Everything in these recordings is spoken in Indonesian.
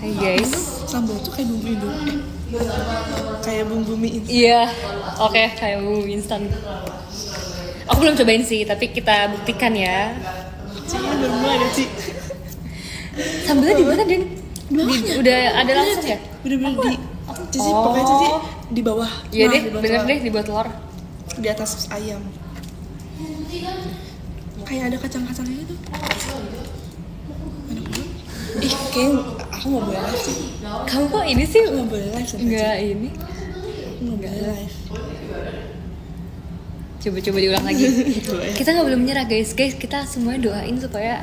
Hai guys. Sambal tuh kayak bumbu Indo. Kayak bumbu mie instan. Iya, oke, kayak bumbu instan. Aku belum cobain sih, tapi kita buktikan ya. Ci, belum mulai ada Ci. Sambalnya di mana, Den? Udah ada langsung ya? Bener-bener di Cici, pokoknya Cici di bawah. Iya deh, di bawah bener telur. deh, dibuat telur. Di atas ayam. Kayak ada kacang-kacangnya gitu. Enak banget. Ih, kayak aku nggak boleh live sih. Kamu kok ini sih? Aku nggak boleh live sampai Enggak ini. Aku nggak boleh live. Coba diulang lagi. Kita nggak boleh menyerah guys. Guys, kita semuanya doain supaya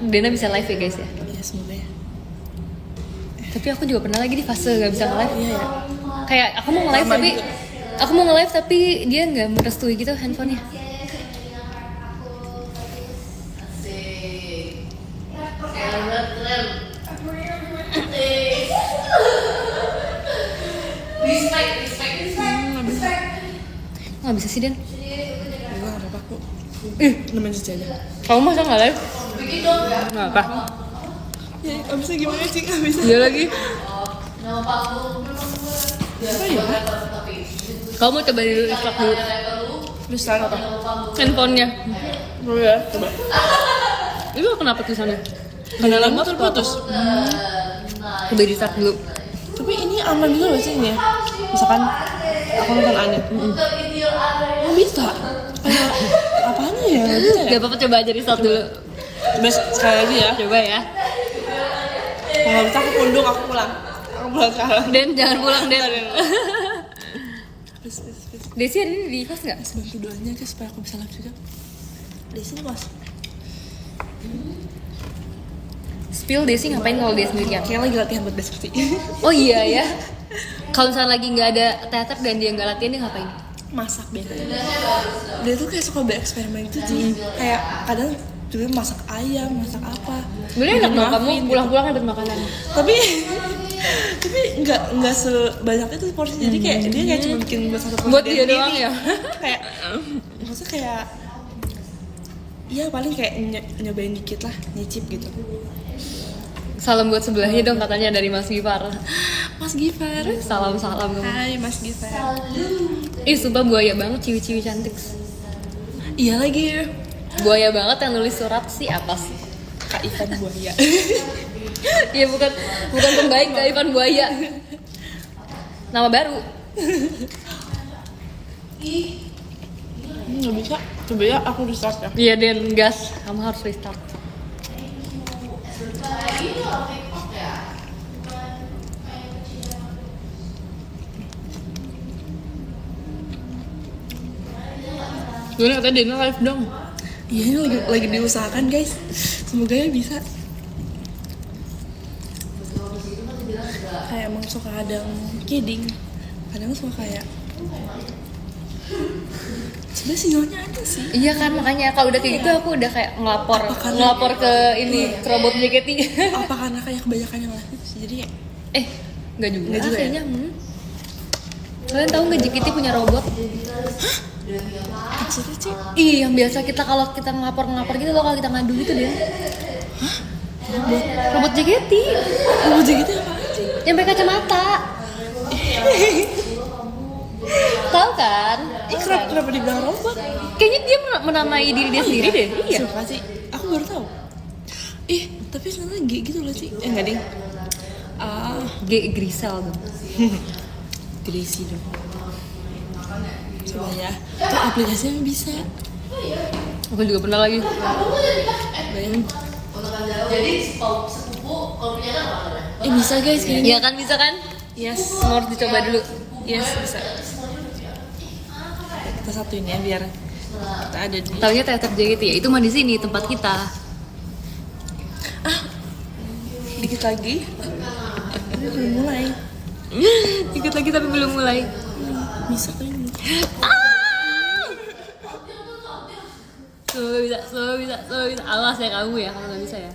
Dena bisa live ya guys ya. Iya, semoga ya. Tapi aku juga pernah lagi di fase nggak bisa nge-live. Iya ya. Kayak aku mau nge-live Sama tapi juga. aku mau nge-live tapi dia nggak merestui gitu handphonenya. Nggak bisa sih Den. Enggak apa-apa aku. Namanya Cici aja. Kamu masa nggak live? Nggak apa. Ya, abisnya gimana Ci? Nggak bisa. Dia lagi. Apa ya? Kamu coba dulu restart dulu Bisa apa? handphonenya. Oh ya, coba. Itu kenapa tulisannya? Karena lama terputus. Coba di start dulu. Tapi ini aman juga gak sih ini ya? Misalkan aku nonton aneh. Oh bisa? Kayak apanya ya? Gak bisa ya? Gak apa-apa, coba aja di start dulu. Coba sekali lagi ya. Coba ya. Kalau gak bisa aku pundung, aku pulang. Aku pulang sekarang. Den, jangan pulang Den. Please. Desi hari ini di kos nggak? Bantu doanya guys supaya aku bisa live juga. Di sini mas. Spill Desi ngapain kalau dia sendirian? Kayak lagi latihan buat besok sih. Oh iya ya. Kalau misalnya lagi nggak ada teater dan dia nggak latihan, dia ngapain? Masak biasanya. Dia tuh kayak suka bereksperimen gitu sih. Kayak kadang dulu masak ayam, masak apa. Sebenarnya enak dong kamu Muffin. pulang-pulang dapat makanan. Tapi nggak sebanyak itu porsi. Jadi kayak dia kayak cuma bikin buat satu porsi Buat dia sendiri. doang ya? Kayak maksudnya kayak iya paling kayak nyobain dikit lah, nyicip gitu. Salam buat sebelahnya dong katanya dari Mas Gifar. Mas Gifar. Salam kamu. Hai Mas Gifar. Ih sumpah buaya banget ciwi-ciwi cantik. Iya lagi. Buaya banget yang nulis surat sih apa sih? Kak Ivan Buaya. Iya bukan pembaik Kak Ivan Buaya. Nama baru. Nggak bisa. Coba ya aku restart ya. Iya Den, gas. Kamu harus restart. Gue katanya Dena live dong. Iya ini lagi diusahakan guys. Semoga ya bisa. Kayak emang suka kadang kidding, kadang suka kayak sebenarnya sinyalnya ada sih. Iya kan makanya kalau udah kayak gitu aku udah kayak ngelapor ke ini ke robot JKT. Apa karena kayak kebanyakan yang live itu sih jadi kayak Nggak juga Nggak juga ya? kayaknya. Kalian tahu nggak JKT punya robot? maksudnya sih Iya yang biasa kita kalau kita ngelapor gitu loh kalau kita ngadu gitu deh. Robot JKT mau jadi gitu apa sih? yang pakai kacamata. Tahu kan? Kenapa dibilang robot? Kayaknya dia menamai diri dia sendiri deh. Iya. Suka sih, aku baru tahu. Tapi sebenarnya G gitu loh sih. Enggak ding. Grisel dong. Gracie dong. Coba ya. Itu aplikasinya bisa. Aku juga pernah lagi. Bayangin. Bisa guys kayaknya. Iya kan bisa kan? Yes. Semua harus dicoba dulu. Yes, bisa. Kita satuin ya biar kita ada di. Taunya teater JKT ya, itu mah di sini tempat kita. Dikit lagi. Belum mulai. Dikit lagi tapi belum mulai. Bisa kan? Semoga bisa. Awas ya kamu ya kalau nggak bisa ya.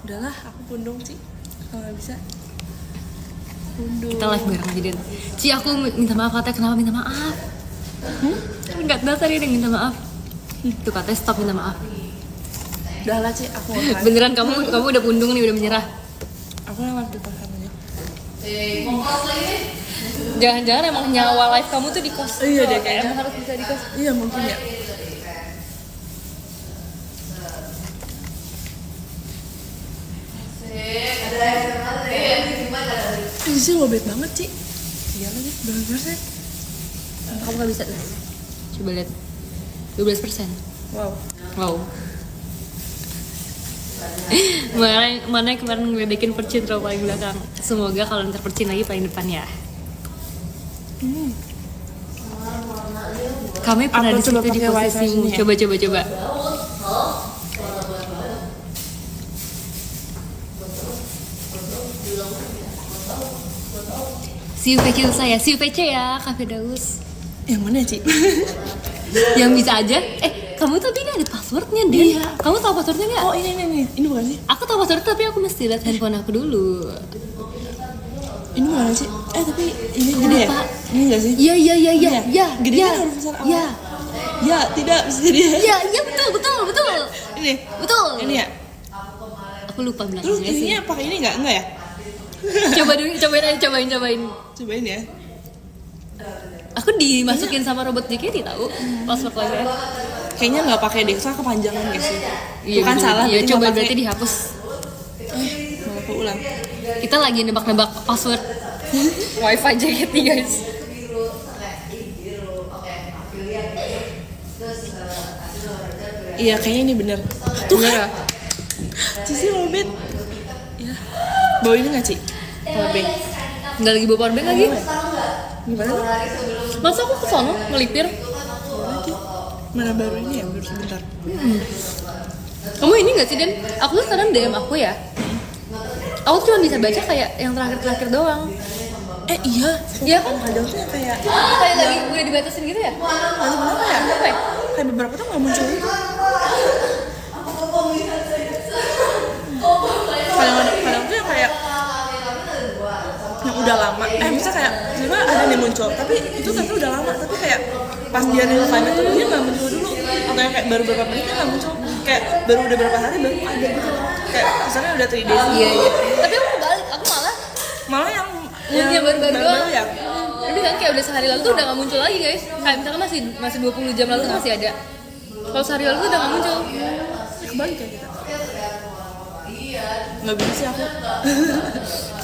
Udahlah, aku pundung sih. Kalau nggak bisa. Pundung. Kita live bareng aja Den. Ci aku minta maaf katanya kenapa minta maaf? Enggak tahu tadi ada yang minta maaf. Tuh katanya stop minta maaf. Udahlah Ci, aku mau live. Beneran kamu udah pundung nih udah menyerah. Aku lewat di kosan aja. Jangan-jangan emang nyawa life kamu tuh di kos. Iya deh kayaknya. Emang harus bisa di kos. Iya mungkin ya. Ini sih lobet banget Ci. Iya lagi, bener-bener sih. Kamu gak bisa tuh. Coba lihat. 12%. Wow. Wow. Mana yang kemarin ngeledekin percin terlalu paling belakang. Semoga kalau ntar percin lagi paling depan ya. Kami pernah Aku di situ coba di pakai wifi posisimu. sini ya. Coba. See you PC saya, see you PC ya, Kak Firdaus. Yang mana Ci? Yang bisa aja. Kamu tuh ini ada passwordnya deh. Iya. Kamu tahu passwordnya nggak? Oh ini bukan sih? Aku tahu password tapi aku mesti lihat handphone aku dulu. Ini mana sih? Tapi ini gede ya? Lupa. Ini enggak sih? Iya. Ya. Gede ya. kan huruf besar awal. Ya. Ya, tidak bisa jadi ya. Ya, betul. Ini. Betul. Ini ya. Aku lupa Terus bilangnya sih. ininya pakai ini enggak ya? Coba dulu, cobain. Cobain ya. Aku dimasukin sama robot JKT tahu password lagi. Kayaknya nggak pakai deh, soalnya kepanjangan guys sih. Iya, Bukan salah. Iya, berarti coba nggak berarti pakai. dihapus. Mau aku ulang. Kita lagi nebak-nebak password Wi-Fi JKT guys. Iya, kayaknya ini bener. Tuh Bener kan? Cici lobet. Ya. Bawa ini nggak Ci? Powerbank. Nggak lagi bawa powerbank lagi. Gimana tuh? Masa aku ke sono ngelipir? Lagi. Mana baru ini ya? Baru sebentar. Kamu ini nggak sih Den? Aku tuh sekarang DM aku ya. Aku cuma bisa baca kayak yang terakhir doang. Iya. Iya kan? Kadang tuh kayak Kayak lagi udah dibatasin gitu ya? lalu kenapa ya? Apa ya? Kayak beberapa tuh nggak muncul itu. Kadang tuh yang kayak yang udah lama. Bisa kayak tiba ada yang muncul, tapi itu tapi udah lama. Tapi kayak pas dia real time itu dia nggak muncul dulu. Atau yang kayak baru beberapa menit dia nggak muncul. Kayak baru udah berapa hari baru ada gitu. Kayak misalnya udah 3 days. Iya. Tapi aku balik, aku malah yang baru-baru doang. ya. Tapi kan kayak udah sehari lalu tuh udah nggak muncul lagi guys. Kayak misalkan masih 20 jam lalu tuh masih ada. Kalau sehari lalu tuh udah nggak muncul. Kebalik ya kita. Nggak bisa sih aku.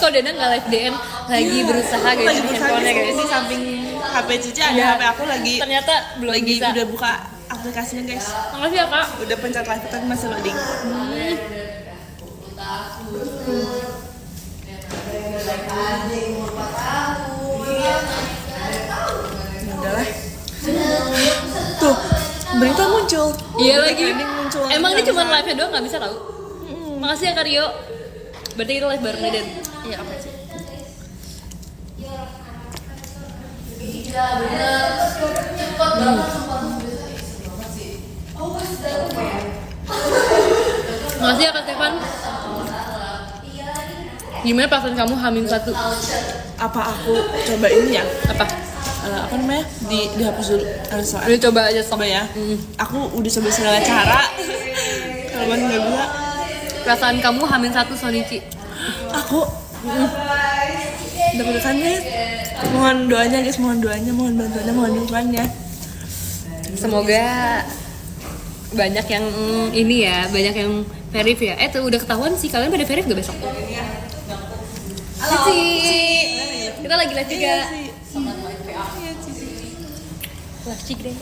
Kalau Dana nggak live DM lagi berusaha guys Lagi di berusaha handphonenya guys. guys. Di samping HP Cici ada Iya. HP aku lagi. Ternyata belum Lagi bisa. udah buka aplikasinya guys. Makasih ya kak. Udah pencet live tapi masih loading. Ya udahlah. Tuh, berita muncul. Iya Berita lagi. trending muncul. Emang ini Nggak cuma bisa. live-nya doang nggak bisa tahu. Makasih ya Kak Rio. Berarti kita live bareng nih Den. Iya apa sih? Makasih ya Kak Stefan. Gimana perasaan kamu hamil 1? Apa aku coba ini ya? Apa? Apa namanya? Dihapus dulu. Soal. Udah coba aja Coba ya. Aku udah coba segala cara. Kalau masih nggak bisa. Perasaan kamu hamil 1 Sonichi. Aku deg-degan guys. Mohon doanya guys, mohon doanya, mohon bantuannya, mohon dukungannya. Semoga banyak yang ini ya, banyak yang verif ya. Tuh udah ketahuan sih, kalian pada verif gak besok? Halo Cici. Kita lagi live juga. Live Cici deh.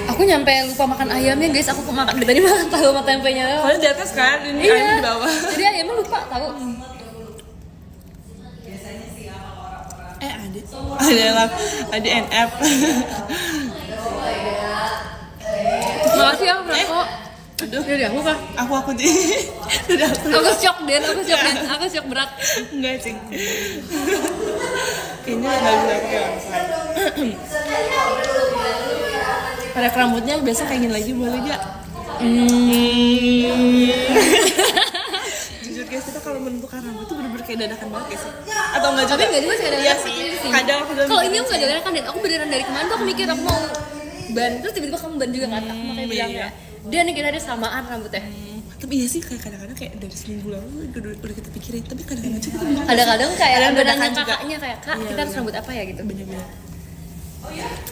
Aku nyampe lupa makan ayamnya guys, aku makan dari tadi makan tahu sama tempenya. Soalnya di atas kan, ini Iya. ayam di bawah. Jadi ayamnya lupa tahu. Ada NF. Makasih ya Franco. Aduh, Dari aku kah? aku di. Udah aku. Aku shock Den, aku shock berat. Enggak sih. Kayaknya nggak bisa pakai wifi. Pada rambutnya besok kayak gini lagi boleh gak? Jujur guys, kita kalau menentukan rambut tuh bener-bener kayak dadakan banget guys sih. Atau enggak juga? Tapi enggak juga sih kadang Iya aku sih. ini sih. Kadang aku Kalau ini aku enggak dadakan Den, aku beneran dari kemarin tuh aku mikir aku mau ban, terus tiba-tiba kamu ban juga kan, aku makanya bilang iya. ya dia nih kita ada samaan rambutnya. Tapi iya sih kayak kadang-kadang kayak dari seminggu lalu udah kita pikirin, tapi kadang-kadang juga kita bilang, Kadang-kadang kayak Kadang udah nanya dadakan juga. kakaknya kayak kak Iya, kita harus bener. rambut apa ya gitu. bener-bener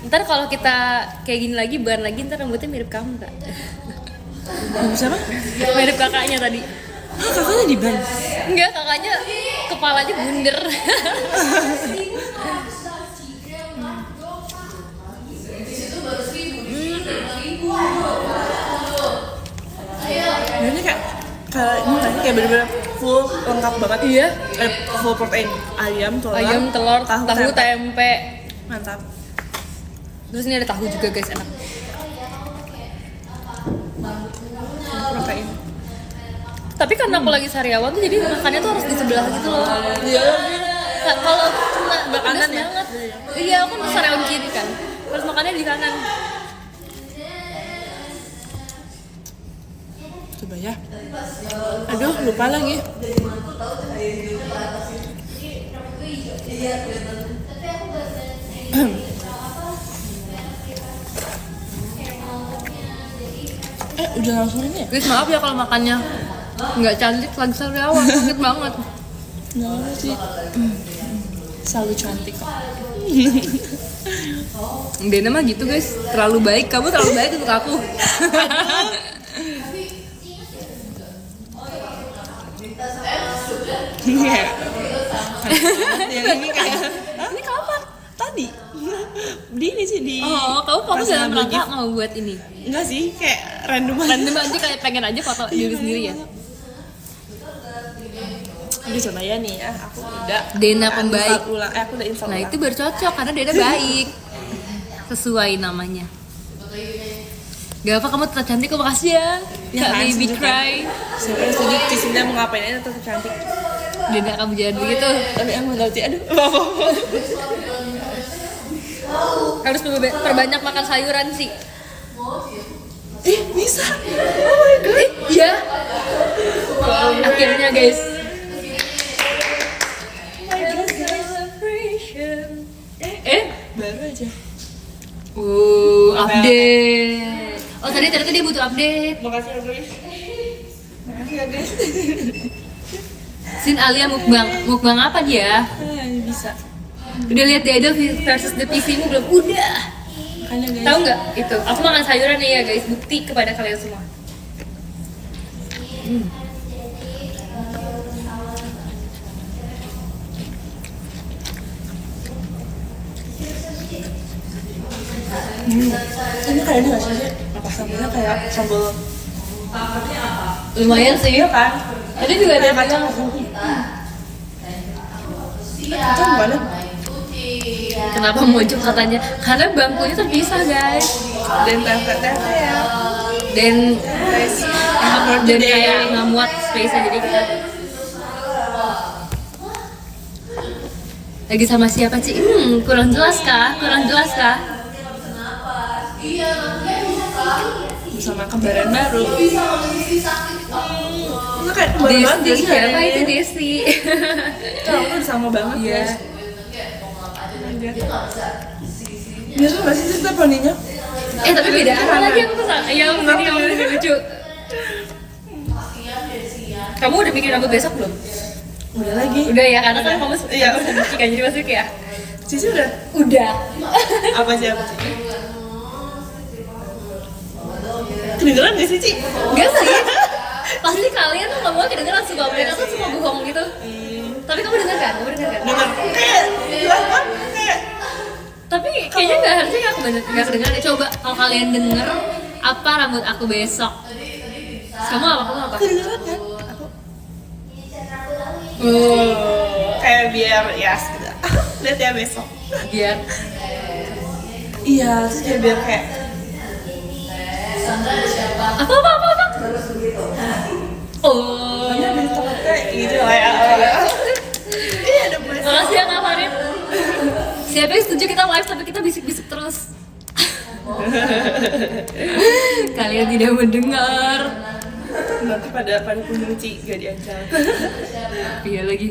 Ntar kalau kita kayak gini lagi ban lagi ntar rambutnya mirip kamu kak. siapa? Mirip kakaknya tadi. Ah, kakaknya di ban. Enggak, kakaknya kepalanya bunder. Ini kayak ini kan kayak bener-bener full lengkap banget. Iya. Full protein, ayam, Telur, tahu, tempe. Mantap. Terus ini ada tahu juga guys, enak. Protein. Tapi karena aku lagi sariawan tuh jadi makannya tuh harus di sebelah gitu loh. Iya. Nah, kalau cuma Sebelah kanan pedes ya? banget. Iya, aku kan sariawan kiri kan. Terus makannya di kanan. Coba ya. Aduh, lupa lagi. Udah langsung ini ya? Guys, maaf ya kalau makannya nggak cantik lagi sariawan, sakit banget. Nggak apa sih. Selalu cantik kok. Dena mah gitu guys, terlalu baik, kamu terlalu baik untuk aku. Iya. Yang ini kayak Ini kapan? tadi. Di ini sih di. Oh, kamu pas dalam ngambil rangka gift. mau buat ini. Enggak sih, kayak random aja. Random aja kayak pengen aja foto diri sendiri ya. Udah coba ya nih ya, aku udah Dena pembaik. Aku udah install Nah ulang. itu baru cocok karena Dena baik. Sesuai namanya. Gak apa, kamu tetap cantik kok, makasih ya. Ya Kak kan, Baby setuju kan? Cry. Siapa yang setuju Cisinda mau ngapain aja tetap cantik. Dena kamu jangan begitu. Tapi aku nggak tahu aduh. Apa-apa. Harus perbanyak makan sayuran sih. Bisa. Oh my god. Iya. Akhirnya guys. Baru aja. Update. Oh tadi ternyata dia butuh update. Makasih ya guys. Makasih ya guys. Sin Alia mukbang apa dia? Bisa. Udah lihat The Idol versus The PC-mu belum? Udah. Makanya guys. Tahu nggak itu? Aku makan sayuran nih ya guys. Bukti kepada kalian semua. Ini kayaknya nggak sih? Apa sambelnya kayak sambel Lumayan sih. iya kan? Tadi juga ada Kayak kacang. Kacang gimana? Kenapa mojok katanya? Karena bangkunya terpisah guys. Dan tempe ya. Dan Guys, dan kayak nggak muat space jadi kita lagi sama siapa sih? Kurang jelas kah? Kurang jelas kah? bersama kembaran baru. Itu kayak kembaran banget Desi, sih siapa hari itu ini. Desi? Kamu tuh sama banget Iya. guys. Biasa nggak sih cerita poninya? Tapi beda apa lagi aku kesana? Ya, ini kamu lebih lucu. Kamu udah bikin rambut besok belum? Udah lagi. Udah ya, karena kan kamu Iya. sedikit kan jadi masuk ya. Cici udah. Udah. Apa sih apa sih? Kedengeran gak sih Ci? Enggak sih. Pasti kalian tuh ngomongnya kedengeran suka mereka tuh suka bohong gitu. Tapi kamu dengar kan? Kamu dengar kan? Dengar kayak jelas banget kayak Tapi kayaknya nggak harusnya nggak kedengeran. Coba kalau kalian denger apa rambut aku besok. Kamu apa? Kamu apa? kedengeran kan? Aku kayak biar ya gitu. Lihat ya besok. Biar Iya, terus kayak biar kayak apa? Oh. ada di tempat kayak gitu lah ya. Iya ada besok. Makasih ya Kak Farid. Siapa yang setuju kita live tapi kita bisik-bisik terus? Kalian tidak mendengar. Nanti pada penghuni Ci gak diajak. Iya lagi.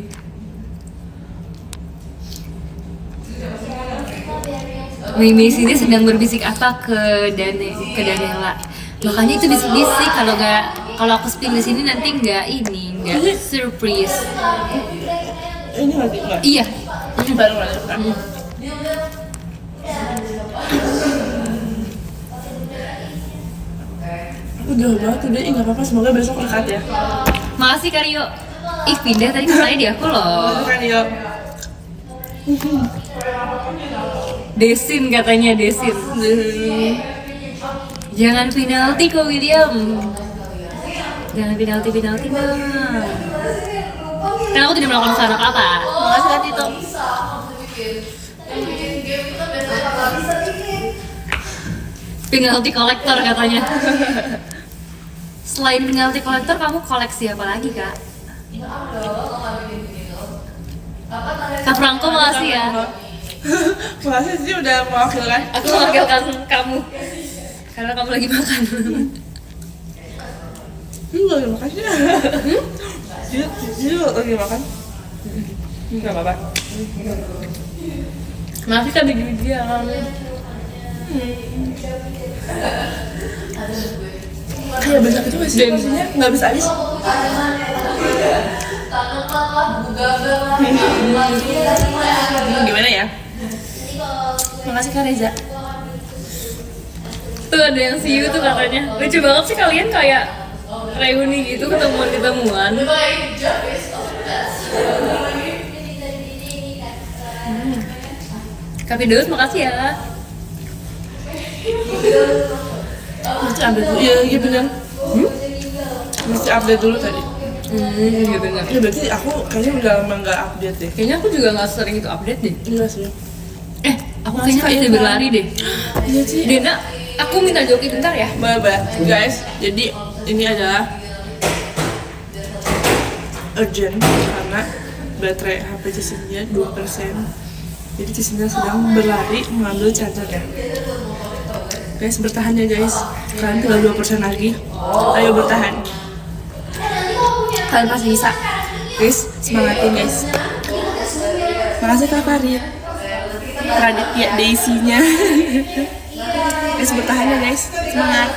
Mimis ini sedang berbisik apa ke Daniela. Makanya itu bisik-bisik, kalau aku spill di sini nanti nggak surprise. Ini lagi enggak? Iya. Ini baru lagi kan? Aku jauh banget udah, nggak apa-apa, semoga besok dekat ya. Makasih Karyo. Ih pindah tadi masalahnya di aku loh. Kan yuk. Desin katanya Desin. Jangan penalti kok William. Jangan penalti nah. Karena aku tidak melakukan kesalahan apa. Makasih Kak Tito. Penalti kolektor katanya. Selain penalti kolektor, kamu koleksi apa lagi kak? Kak Franco makasih ya. Makasih sih udah mewakilkan. Aku mewakilkan kamu karena kamu lagi makan. Enggak lagi makan sih. Dia lagi makan. Enggak apa-apa. Makasih kan dia. Kayak banyak itu masih porsinya nggak bisa habis. Gimana ya? Makasih Kak Reza. Tuh ada yang see you tuh katanya. Lucu banget sih kalian kayak reuni gitu, ketemuan. Kapi Deus makasih ya. Mesti update dulu. Iya benar. Mesti update dulu tadi. Iya benar. Ya berarti aku kayaknya udah lama nggak update deh. Kayaknya aku juga nggak sering itu update deh. Enggak sih. Aku Makasih, kayaknya Kak bisa Intan. berlari deh. Iya sih. Dena, aku minta joki bentar ya. Bye guys. Jadi ini adalah urgent karena baterai HP Cicinnya 2%. Jadi Cicinnya sedang berlari mengambil chargernya. Guys, bertahan ya guys. Kalian tinggal 2% lagi. Ayo bertahan. Kalian pasti bisa. Guys, semangatin guys. Makasih Kak Farid. Raditya Daisy-nya. Guys, bertahan ya guys. Semangat.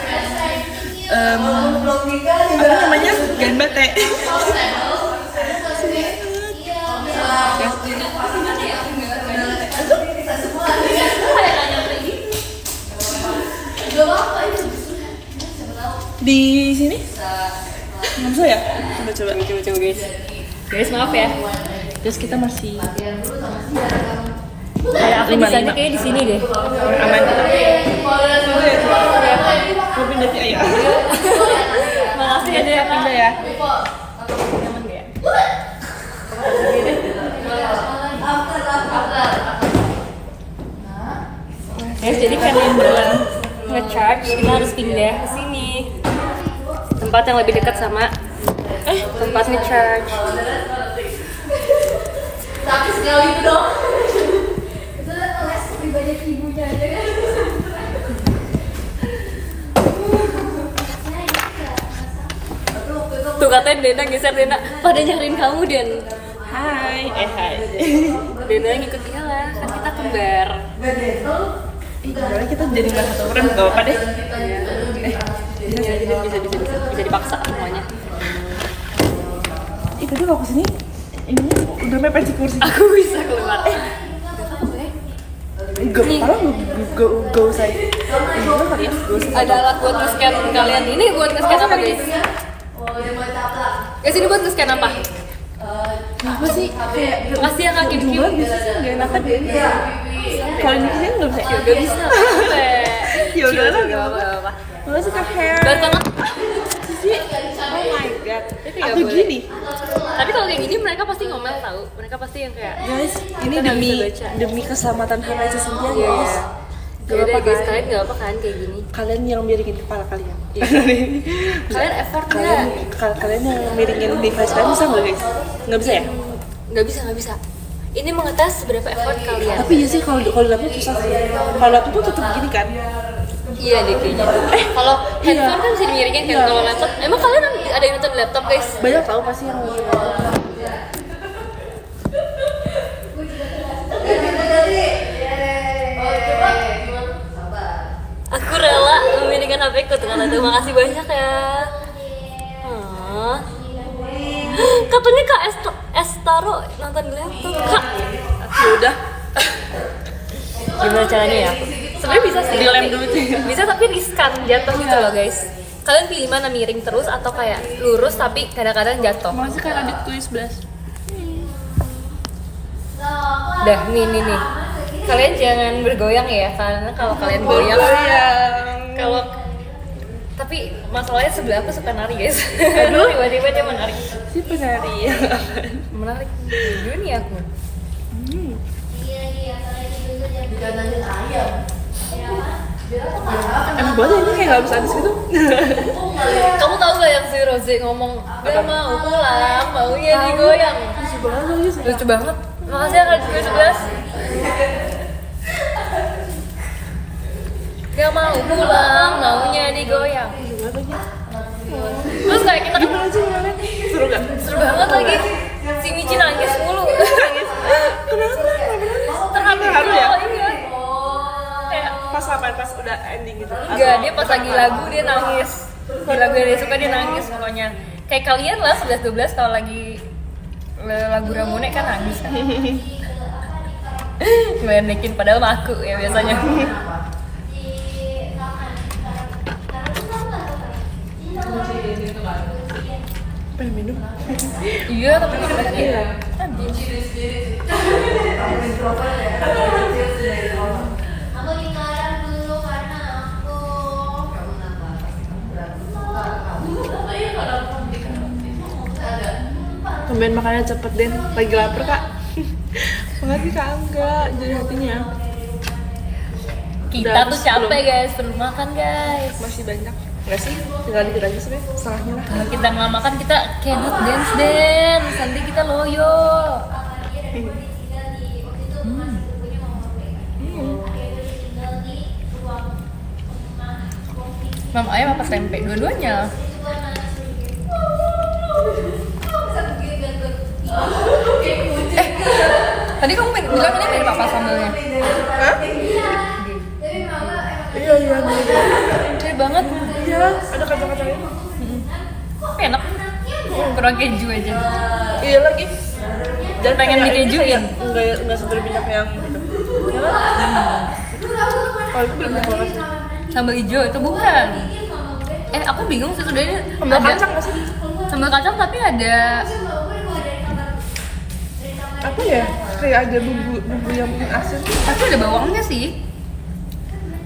Apa namanya? Ganbate. Di sini? Nggak bisa ya? Coba guys. Guys maaf ya. Terus kita masih Kayak aku Lima. bisanya kayak di sini deh. aman. Mau pindah sih ayah. Makasih ya Dea. Pindah ya. Nyaman gak ya? Guys, jadi kalian belum nge-charge, kita harus pindah ke sini. Tempat yang lebih dekat sama tempat nge-charge. Tapi sekali itu dong. Itu les pribadi ibunya aja kan. Tuh katanya Dena geser Dena. Pada nyariin kamu Den. Hai. Hai. Dena ngikut dia lah, kan kita kembar. Gimana kita jadi nggak satu orang? Gak apa-apa deh. Bisa dipaksa semuanya. Ih, tadi kalau kesini ini udah mepet si kursi. Aku bisa keluar. Gak usah. Gimana kali ya? Ada alat buat nge-scan kalian. Ini buat nge-scan apa guys? Guys ini buat nge-scan apa? Apa sih? Kayak Makasih ya Kak Kim Kim. dua bisa sih nggak enakan deh. Kalau ini kesini nggak bisa. Gak bisa. Ya udah lah, Gak apa-apa. Lo suka hair. Baru banget. Sisi. Oh my god. Tapi nggak Aku boleh. gini. Tapi kalau kayak gini mereka pasti ngomel tahu. Mereka pasti yang kayak Guys, ini Kita nggak demi bisa baca. demi keselamatan Hana Cynthia Iya. guys. Gak apa guys, kalian gak apa kan kayak gini. Kalian yang miringin kepala kalian. Iya. Kalian effort Kalian nggak? kalian yang miringin device kalian bisa nggak guys? Nggak bisa ya? Nggak bisa. Ini mengetes seberapa effort kalian. Tapi ya sih kalau laptop susah sih. Kalau laptop tuh tetap gini kan? Iya deh kayaknya. Kalau handphone kan bisa dimiringin kan. Iya. Kalau laptop, emang kalian ada yang nonton di laptop guys? Banyak tahu pasti yang matikan HP-ku tuh kata tuh, makasih banyak ya. Katanya Kak Estaro nonton di laptop Kak. Ya udah. Gimana caranya ya? Sebenarnya bisa sih. Dilem dulu sih. Bisa tapi riskan jatuh gitu loh guys. Kalian pilih mana, miring terus atau kayak lurus tapi kadang-kadang jatuh? Masih kayak adik tuh 11. Dah, nih. Kalian jangan bergoyang ya, karena kalau kalian goyang, kalau tapi masalahnya sebelah aku suka nari guys. Aduh, tiba-tiba dia menarik. Si penari ya. Menarik. Jujur nih aku. Enak banget ini kayak nggak habis habis gitu. Kamu tahu gak yang si Rozi ngomong dia mau pulang, maunya digoyang. Lucu banget. Makasih ya Kak 11. Dia mau pulang, maunya digoyang. Terus kayak kita Seru gak? seru banget lagi. Si Michi nangis mulu. Terharu ya? Iya. Kayak Pas apa? Pas udah ending gitu? enggak, dia pas lagi lagu dia nangis. Di lagu yang dia suka dia nangis pokoknya. Kayak kalian lah 11-12 kalau lagi lagu Ramune kan nangis kan. Ngeledekin padahal mah aku ya biasanya. Pengen minum? Iya, tapi minum aja ya. Aku lingkaran dulu karena aku Tumben makannya cepet Den, lagi lapar Kak. Makasih Kak Angga, jadi hatinya. Kita Udah tuh habis capek belum? guys, perlu makan guys. Masih banyak. Enggak sih? Tinggal dikit aja sih, setengahnya lah. Kalau kita nggak makan kita cannot dance, nanti kita loyo. Mam ayam apa tempe? Dua-duanya. Tadi kamu bilang ini dari papa sambelnya. Hah? Iya, Cewek banget. Iya, ada kacang-kacangnya. Enak. Kurang keju aja. Iya lagi. Dan Pengen kayak ini dikejuin. kayak enggak seberminyak yang gitu. Kalau itu berminyak banget sih. Sambal hijau itu bukan. Aku bingung sih sebenarnya. Sambal Ada- kacang nggak sih? Sambal kacang tapi ada Apa ya? Kayak ada bumbu yang mungkin asin. pasti ada bawangnya sih.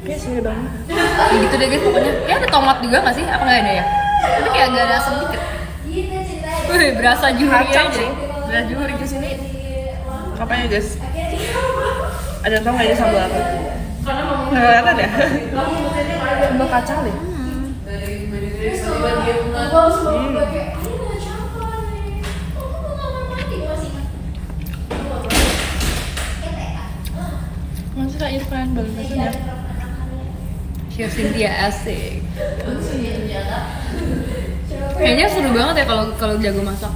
Kayak sih ada banget. Ya gitu deh guys pokoknya. Ya ada tomat juga nggak sih? Apa nggak ada ya? Tapi kayak agak ada asam dikit. Wih, berasa juri Kacang aja. sih. Berasa juri di sini. Apanya guys? Ada yang tau nggak ini sambal apa? Nggak ada deh. Sambal kacang deh. Masih tak Irfan baru ya? Chef Cynthia asik. Kayaknya seru banget ya kalau jago masak.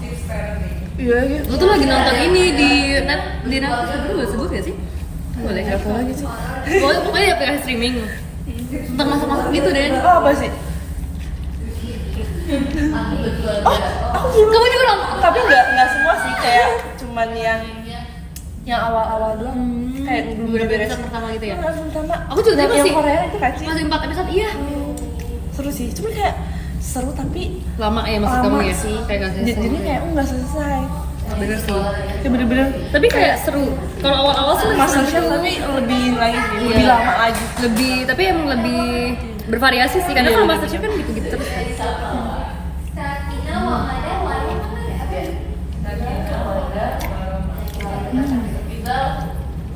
Iya gitu. Lu tuh lagi nonton ini di Netflix boleh sebut gak sih? Boleh. Nggak tahu lagi sih. Pokoknya di aplikasi streaming tentang masak-masak gitu deh. Oh apa sih? Oh, aku belum. Kamu juga nonton? Tapi nggak semua sih, kayak cuman yang awal-awal doang. Kayak belum Bener-bener beres. episode pertama gitu ya? Yang pertama. Aku juga yang masih Korea itu kan sih. masih 4 episode iya. Seru sih. Cuma kayak seru tapi Lama ya maksud lama kamu ya? sih. Kayak gak selesai. Jadi kayak nggak selesai. Bener sih. Ya bener-bener. Tapi kayak seru. Kalau awal-awal sih Master seru. Chef tapi lebih lagi, Iya. lebih lama lagi. Lebih, tapi emang lebih bervariasi sih. Karena Iya, kalau lebih Master Chef kan gitu-gitu terus kan.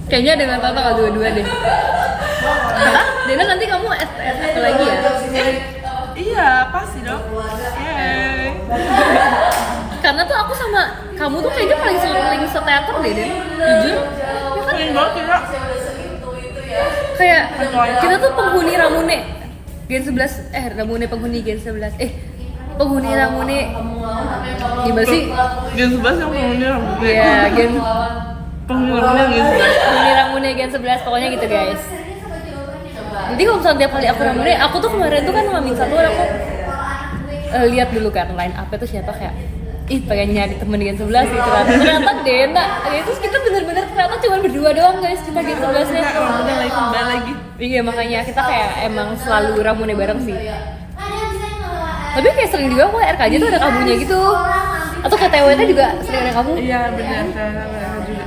Kayaknya dengan Tata kalau dua-dua deh. Dena nanti kamu apa lagi ya? Iya, pasti dong. Yeay. Karena tuh aku sama kamu tuh kayaknya paling sering seteater deh, Den. Jujur. Ya kan? Pengen banget ya. Kayak kita tuh penghuni Ramune Gen 11, Ramune penghuni Gen 11. Penghuni Ramune. Gimana sih? Gen 11 yang penghuni Iya, Gen penghuni Gen 11. penghuni Ramune Gen 11 pokoknya gitu, guys. Jadi kalau misalnya tiap kali aku rame, aku tuh kemarin tuh kan ngamin satu aku lihat dulu kan line up itu siapa kayak pengen nyari temen di Gen 11 gitu kan. Ternyata Dena. Ya terus kita bener-bener ternyata cuma berdua doang guys kita Gen 11-nya. Udah lagi kembali lagi. Iya makanya kita kayak emang selalu ramune bareng sih. Tapi kayak sering juga kok RKJ tuh ada kamunya gitu. Atau ke TWT juga sering ada kamu. Iya benar kayak juga.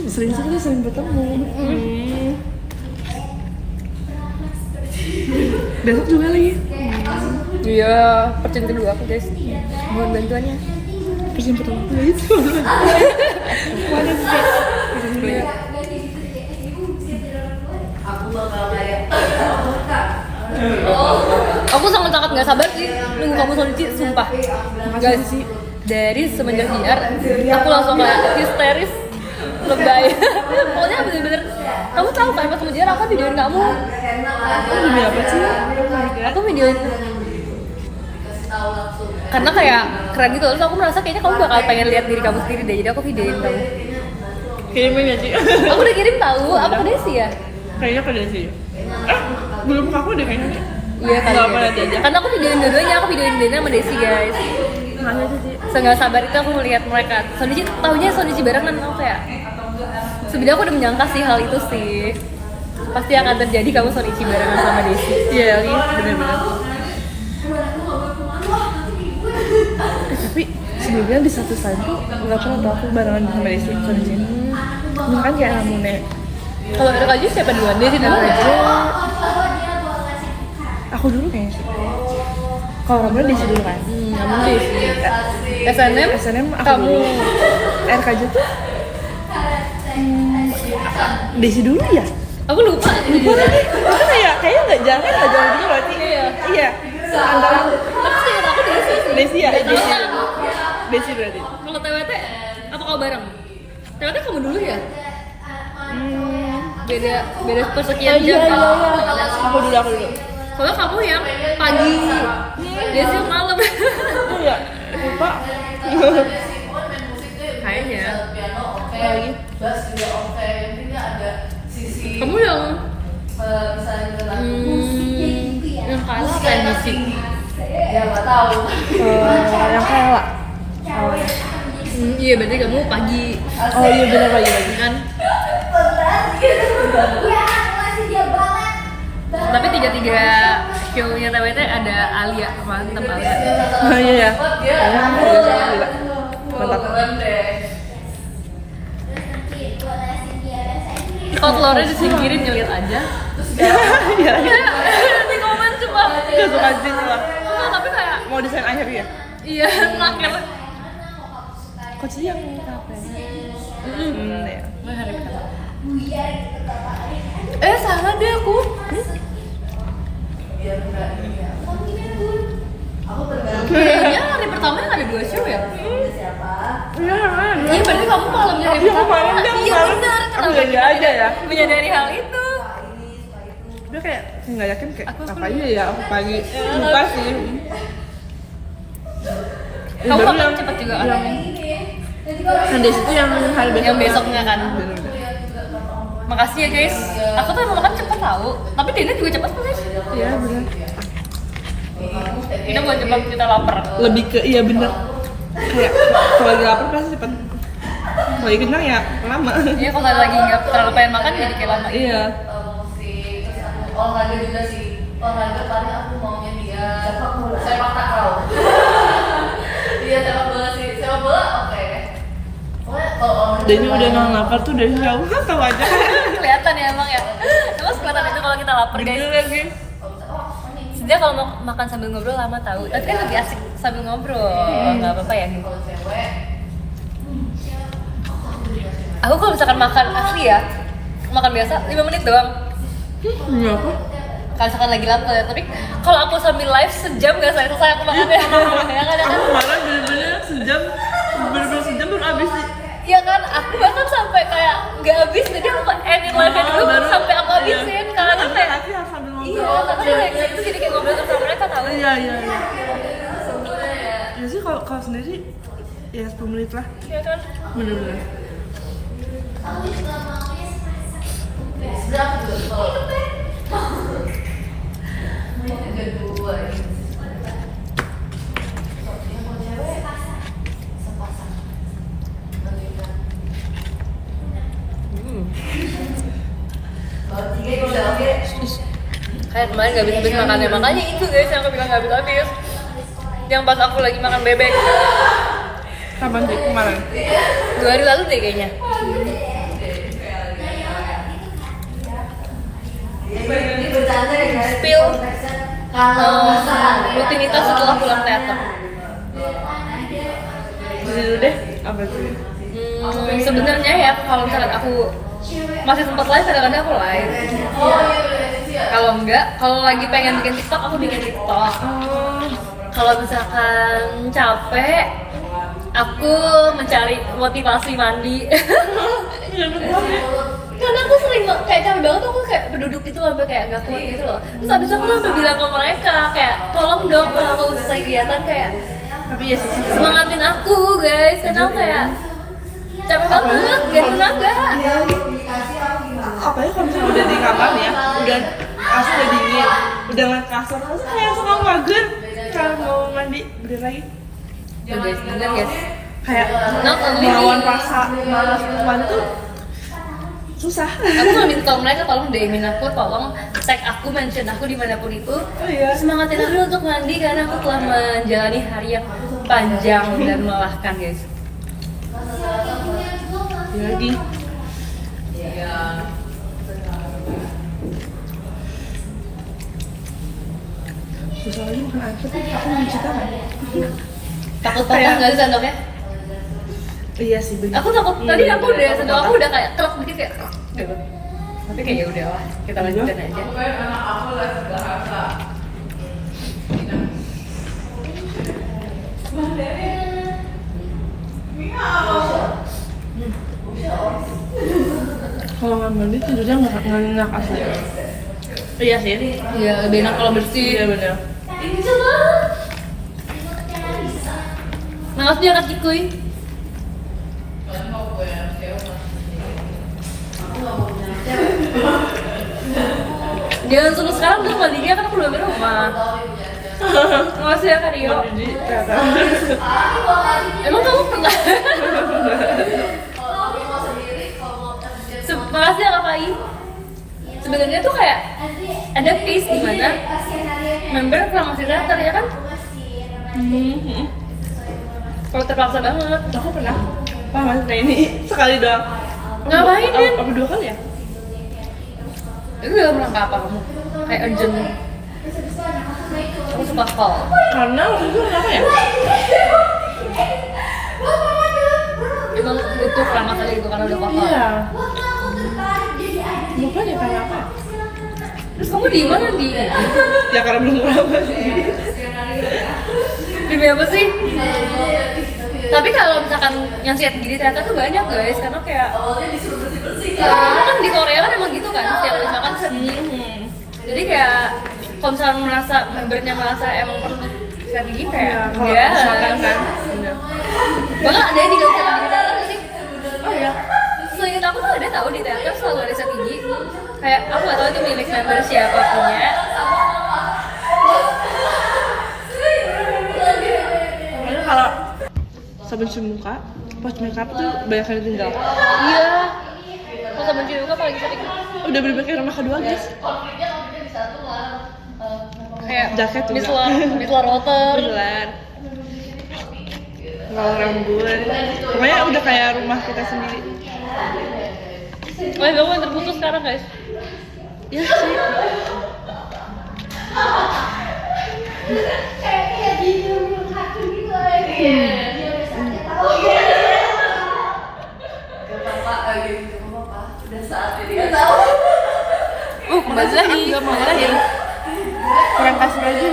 Sering sekali sering bertemu. Besok juga lagi. Iya, percin kedua aku guys. Mohon bantuannya. Persen pertama aku guys. Mana sih? Persen kedua. Aku sangat nggak sabar sih nunggu kamu Sonichi, sumpah. Guys sih dari semenjak JR aku langsung kayak histeris lebay. Pokoknya bener-bener kamu tahu kan pas sama JR aku videoin kamu. Demi apa sih? Aku videoin karena kayak keren gitu, terus aku merasa kayaknya kamu bakal pengen lihat diri kamu sendiri deh, jadi aku videoin kamu. Kirimin ya sih. Aku udah kirim tahu, apa ke Desi ya? Kayaknya ke Desi. Belum ke aku deh kayaknya. Iya kali. Nggak apa nanti aja. Karena aku videoin dua-duanya, aku videoin Dena sama Desi guys. Makanya sih. Nggak sabar itu aku melihat mereka. Sonichi, tahunya Sonichi barengan aku kayak. Sebenarnya aku udah menyangka sih hal itu sih. Pasti akan terjadi kamu Sonichi barengan sama Desi. Iya, benar-benar. Tapi sebelumnya di satu saat tuh nggak pernah tau aku barengan sama Desi Sonichi. Kan kayak Ramune. Kalau ada kaju siapa duluan? Desi dulu aja. Aku dulu kayaknya sih. Kalau Ramune Desi dulu kan. Kamu Desi. SNM kamu RKJ tuh Desi dulu ya? Aku lupa lagi. Itu kayaknya nggak jauh juga berarti. Iya. Antara tapi seingat aku Desi sih. Desi ya. Desi berarti. Kalau TWT apa kau bareng? TWT kamu dulu ya? Beda persekian jam. Iya. Aku dulu. Soalnya kamu yang pagi, Desi yang malam. Iya. Lupa. Kayaknya. Lagi. Kamu yang yang kalah kayak musik. Yang kalah. Iya berarti kamu pagi. Oh iya benar pagi Kan? Tapi 3 show-nya TWT ada Alia, mantep Alia. Oh iya. Mantap. Kalau telurnya disingkirin nyeliat aja. Iya. Di komen cuma. Kesukaan sih lah. Tapi kayak Mau desain akhir ya? iya nakel. Coach yang apa? Ya. Salah deh aku. Kayaknya hari pertama yang ada 2 show ya? Iya berarti kamu malamnya hari pertama. Iya benar. Aku gak aja ya. Menyadari hal itu. Udah kayak nggak yakin kayak apa aja ya aku pagi. Lupa sih. Kamu makan cepet juga kan? Yang di situ yang hari besok. Yang besoknya kan. Makasih ya guys. Aku tuh emang makan cepet tau. Tapi Dina juga cepet kok guys. Iya benar. Kita buat cepet kita lapar. Lebih ke iya benar. Kayak kalau lagi lapar pasti cepet. Kalau lagi kenyang ya lama. Iya kalau lagi nggak terlalu pengen makan jadi kayak lama. Iya. Olahraga juga sih. Olahraga paling aku maunya dia sepak takraw. Iya sepak bola sih. Sepak bola oke. Jadi udah nggak lapar tuh dari jauh tahu aja. Kelihatan ya emang ya. Emang kelihatan itu kalau kita lapar guys. Bener lagi. Sebenarnya kalau mau makan sambil ngobrol lama tahu. Tapi kan lebih asik sambil ngobrol. Nggak apa-apa ya gitu. Aku kalau misalkan makan asli ya, makan biasa 5 menit doang. Kenapa? Kalau misalkan lagi lapar, tapi kalau aku sambil live sejam nggak selesai aku makannya. Ya kan? Aku kemarin bener-bener sejam baru habis sih. Iya kan, aku bahkan sampai kayak nggak habis, jadi aku edit live-nya dulu baru sampai aku habisin. Karena kan kayak Tapi harus sambil ngobrol. iya, karena kayak gitu jadi kayak ngobrol terus sama mereka tahu. Iya. Ya sih kalau sendiri ya 10 menit lah. Iya kan? Bener-bener. Yang kedua ini. Yang mau cewek sepasang. Menikah. Kalau tiga itu udah oke. Kayak kemarin gak habis-habis makannya, makanya itu guys yang aku bilang gak habis-habis. Yang pas aku lagi makan bebek. Kapan sih kemarin? 2 hari lalu deh kayaknya. Ini bercanda ya guys. Spill Kalau rutinitas setelah pulang teater. Jadi dulu deh. Apa sih? Sebenarnya ya kalau misalkan aku masih sempat live, kadang-kadang aku live. Kalau enggak, kalau lagi pengen bikin TikTok, aku bikin TikTok. Kalau misalkan capek, aku mencari motivasi mandi. Karena aku sering kayak capek banget, aku kayak berduduk gitu sampai kayak nggak kuat gitu loh. Terus abis itu aku sampai bilang ke mereka kayak tolong dong kalau aku selesai kegiatan kayak Tapi ya sih. semangatin aku guys, karena aku kayak capek banget, gak ada tenaga. Apalagi kalau misalnya udah di kamar ya, udah kasur udah dingin, udah ngeliat kasur, terus kayak suka mager kalau mau mandi, bener lagi. Ya guys, bener guys. Kayak Not only melawan me. rasa malas untuk mandi tuh susah. Aku nggak minta mereka tolong DM-in aku, tolong tag aku, mention aku dimanapun itu. Oh iya. Semangatin aku untuk mandi karena aku telah menjalani hari yang panjang dan melelahkan guys. Ya lagi. Susah lagi makan air, tapi aku mau cuci tangan. Takut patah Kayak- nggak sih sendoknya? Iya sih bener. Aku takut, Iya, tadi aku bener, udah takut sendok aku patah. udah kayak krek dikit kayak krek gitu. Tapi kayak ya udah lah, kita lanjutin aja. anak aku les bahasa. Kalau nggak mandi tidurnya nggak enak asli. Iya sih. Iya, lebih enak kalau bersih. Iya bener. Ini coba. Maaf dia kaki kuy. Jangan suruh sekarang dong mandinya kan aku belum di rumah. Makasih ya Kak Rio. Mandi di ternyata. Emang kamu pernah? Makasih ya Kak Pai. Sebenarnya tuh kayak ada case di mana member reklamasi teater ya kan? Kalau terpaksa banget. Aku pernah. Pak Mas, nah ini sekali doang. Ngapain, Din? Apa 2 kali ya? Itu dalam rangka apa kamu? Kayak urgent. Aku suka call. Karena waktu itu kenapa ya? Emang butuh keramat aja gitu karena udah kotor. Iya. Bukan ya karena apa? Terus kamu di mana di? Ya karena belum kerabat. Demi apa sih? Tapi kalau misalkan yang siap gini ternyata tuh banyak guys, karena kayak kan di Korea kan emang gitu kan, setiap habis makan sedih. Jadi kayak kalau misalnya merasa membernya merasa emang perlu siap gigi kayak Kalau ya. misalkan kan. Bener. Bahkan ada yang di dalam siap gigi teater sih. Oh iya. Seingat aku tuh ada tahu di teater selalu ada siap gigi. Kayak aku nggak tahu itu milik member siapa punya. Karena kalau sabun cuci muka, pas makeup tuh banyak yang tinggal. Iya. Kalau sabun cuci muka paling sering Udah bener-bener kayak rumah kedua guys. kayak Jaket juga. micellar water. Bener. Kalau rambut, pokoknya udah kayak rumah kita sendiri. Oh, kamu yang terputus sekarang guys. Ya sih. Udah saatnya dia tahu. Kembali lagi. Gak mau lagi. Kurang kasih aja.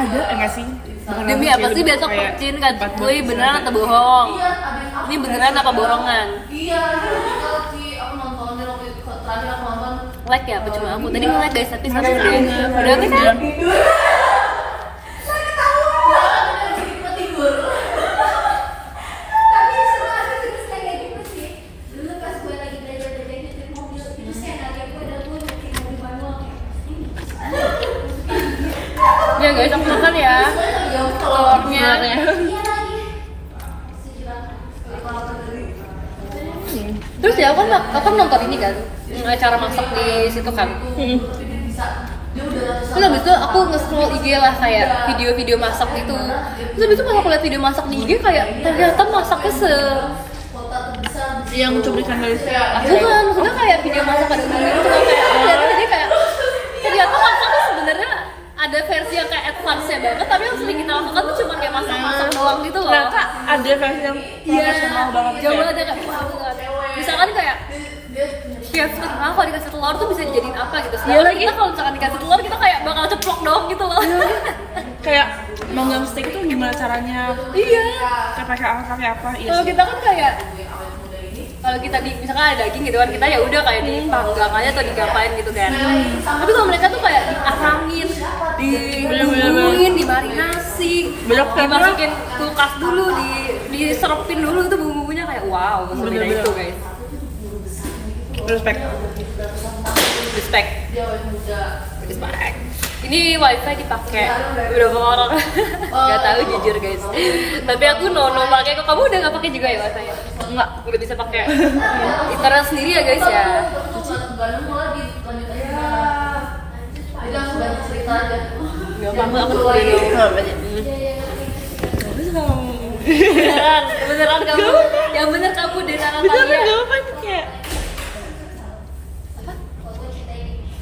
Ada enggak sih? Demi apa sih besok percin kan? Woi beneran atau bohong? Ini beneran apa borongan? Iya, aku nontonin waktu itu terakhir aku nonton. Like ya, apa cuma aku? Tadi nge-like guys, tapi sekarang udah oke kan? Saya ketahuan dari tidur. Tapi semua aku terus kayak gitu sih. Dulu pas gue lagi belajar nyetir mobil itu saya ya guys, aku makan ya telurnya. Terus ya aku kan nonton ini kan acara masak di situ kan. Terus habis itu aku nge-scroll IG lah kayak video-video masak gitu. Terus habis itu pas aku lihat video masak di IG kayak ternyata masaknya yang cuplikan dari bukan, maksudnya kayak video masak pada umumnya itu kan kayak jadi kayak ternyata masaknya sebenarnya ada versi yang kayak advance-nya banget, tapi yang sering kita lakukan tuh cuma kayak masak-masak doang gitu loh. Ternyata ada versi yang profesional banget jauh banget ya kayak wah banget. Misalkan kayak chef terkenal kalau dikasih telur tuh bisa dijadiin apa gitu. Sedangkan kita kalau misalkan dikasih telur kita kayak bakal ceplok doang gitu loh. Kayak manggang steak itu gimana caranya? Iya. Pakai apa? Iya. Kalau kita kan kayak kalau kita misalkan ada daging gitu kan kita ya udah kayak dipanggang aja atau digapain gitu kan. Tapi kalau mereka tuh kayak diarangin, dibumbuin, dimarinasi, dimasukin kulkas dulu, diserupin dulu itu bumbunya kayak wow, sebeda itu guys. Respect. Ini wifi dipakai berapa orang? Gak tahu jujur guys. Tapi aku no pakai. Kok kamu udah nggak pakai juga ya wifi? Enggak, udah bisa pakai internet sendiri ya guys ya. Gak apa-apa, aku udah beneran kamu, yang bener kamu deh tangan kalian. Gak apa-apa itu kayak.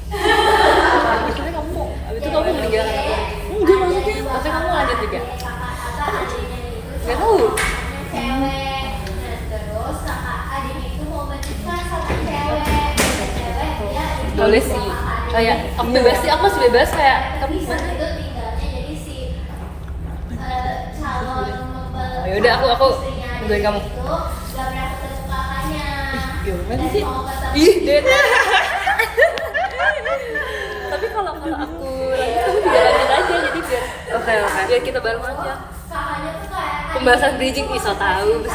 Maksudnya kamu, abis itu kamu meninggalkan aku? Enggak, maksudnya Kamu lanjut juga? Gak tahu. Boleh sih, kayak aku bebas sih, aku masih bebas kayak kamu gimana? Ya udah aku nungguin kamu. Gimana sih? Ih, Ded. Tapi kalau aku lanjut kamu juga lanjut aja jadi biar biar kita bareng aja. Pembahasan bridging so tahu.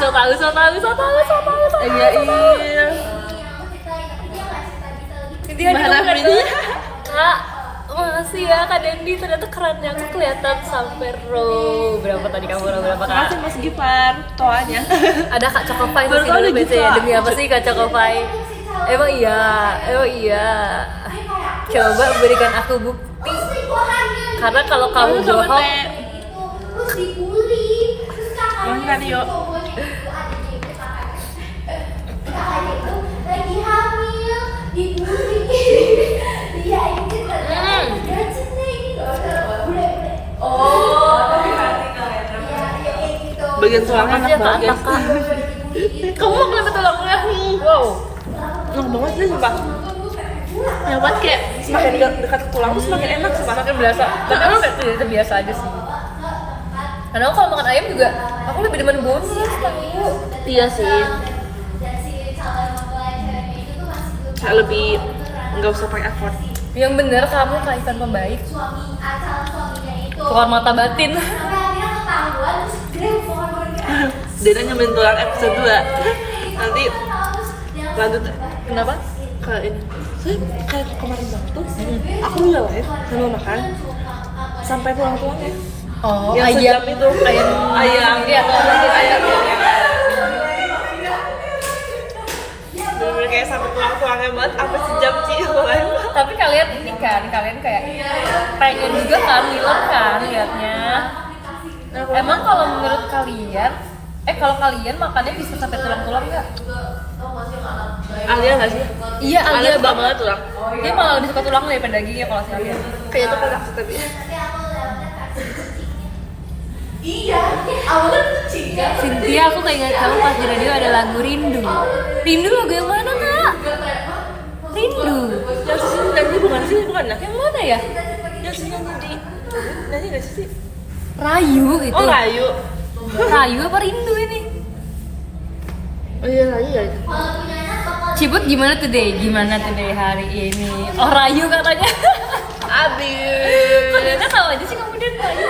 iya. Intinya bridging. Kak, makasih ya Kak Dendi, ternyata kerennya aku kelihatan sampai row berapa tadi kamu row berapa Kak? Makasih Mas Gipar, toanya. Ada Kak Cokopai sih dulu biasanya. Demi apa sih Kak Cokopai? Emang iya. Coba berikan aku bukti. Karena kalau kamu bohong, Mana Rio? Lagi hamil, dibully. Dia ini Bagian tulangnya enak banget guys. kamu mau kelihatan tulangnya? Wow. Enak banget sih sumpah. Enak banget kayak semakin dekat ke tulang tuh semakin enak sumpah. Makin berasa. Tapi aku kayak terbiasa aja sih. Karena aku kalau makan ayam juga, aku lebih demen bonus tahu. Iya sih. Kayak lebih nggak usah pakai effort. Yang bener kamu kayak pembaik. Keluar mata batin. Dena nyambelin tulang episode 2. Nanti lanjut. Kenapa? Ke ini. Saya kayak kemarin banget tuh. Aku udah live sambil makan sampai tulang-tulangnya. Oh, Yang ayam sejam itu. Ayam. Iya, ayam. Bener-bener kayak sampai tulang-tulangnya banget apa sejam sih kemarin. Tapi kalian ini kan, kalian kayak pengen juga kan, ngiler kan liatnya. Emang kalau menurut kalian, kalau kalian makannya bisa sampai tulang-tulang nggak? Alia nggak sih? Iya, Alia suka banget tulang. Dia malah lebih suka tulang daripada dagingnya kalau saya. Kayak itu kodak tapi. Iya, awalnya tuh cinta. Cynthia, aku kayak ingat kamu pas di radio ada lagu Rindu. Rindu lagu yang mana kak? Rindu. Yang sisi nyanyi bukan sih, bukan lah. Yang mana ya? Yang sisi nyanyi nggak sih? Rayu itu. Oh Rayu. Rayu apa Rindu ini? Oh iya Rayu ya. Cibut gimana today? Gimana today hari ini? Oh Rayu katanya. Abis. Kok dia tahu aja sih kamu dia Rayu?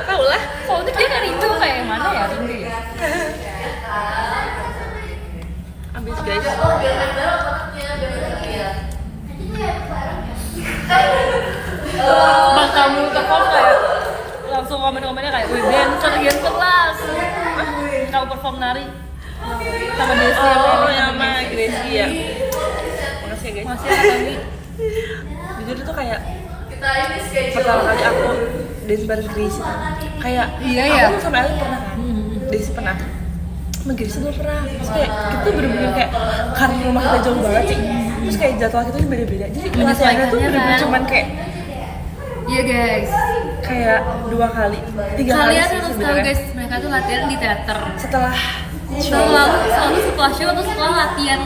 Tahu lah. Soalnya dia kan Rindu kayak yang mana ya Rindu ya? Abis guys. Bang kamu komen-komennya kayak wih dancer yang kelas kamu perform nari sama Desi sama Gracie ya. Makasih ya guys. masih ada kami Jujur itu kayak Kita ini schedule. pertama kali aku dance bareng Gracie kan. Kayak Iya, ya. aku sama Elin pernah kan. Desi pernah. Sama Gracie belum pernah. Terus kayak kita bener-bener kayak karena rumah kita jauh banget sih. Terus kayak jadwal kita tuh beda-beda. Jadi latihannya tuh bener-bener kan? cuman kayak iya guys kayak 2 kali, 3 kali kalian sih harus tahu sebenarnya. guys mereka tuh latihan di teater Setelah selalu setelah show atau setelah latihan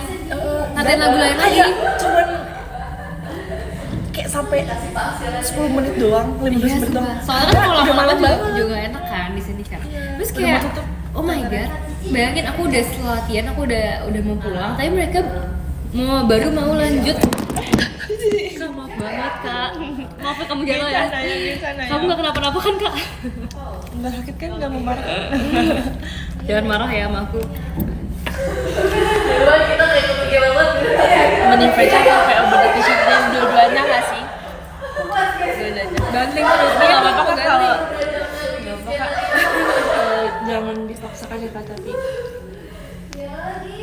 lagu lain lagi kayak cuman kayak sampai 10 menit doang, 15 menit doang. soalnya kan kalau Udah lama-lama malam juga, banget. juga gak enak kan di sini kan terus Udah kayak mau tutup. oh my god bayangin aku udah setelah latihan aku udah mau pulang tapi mereka baru mau lanjut Kak, maaf banget kak maaf ya kamu jatuh ya kamu gak kenapa-napa kan kak Nggak sakit kan, nggak mau marah. jangan marah ya sama aku Duluan kita kayak kepikiran banget. Mending Freja kalau kayak obat efisien dua-duanya nggak sih? ganting terus gak apa-apa aku ganti Nggak apa kak. Jangan dipaksakan ya kak tapi.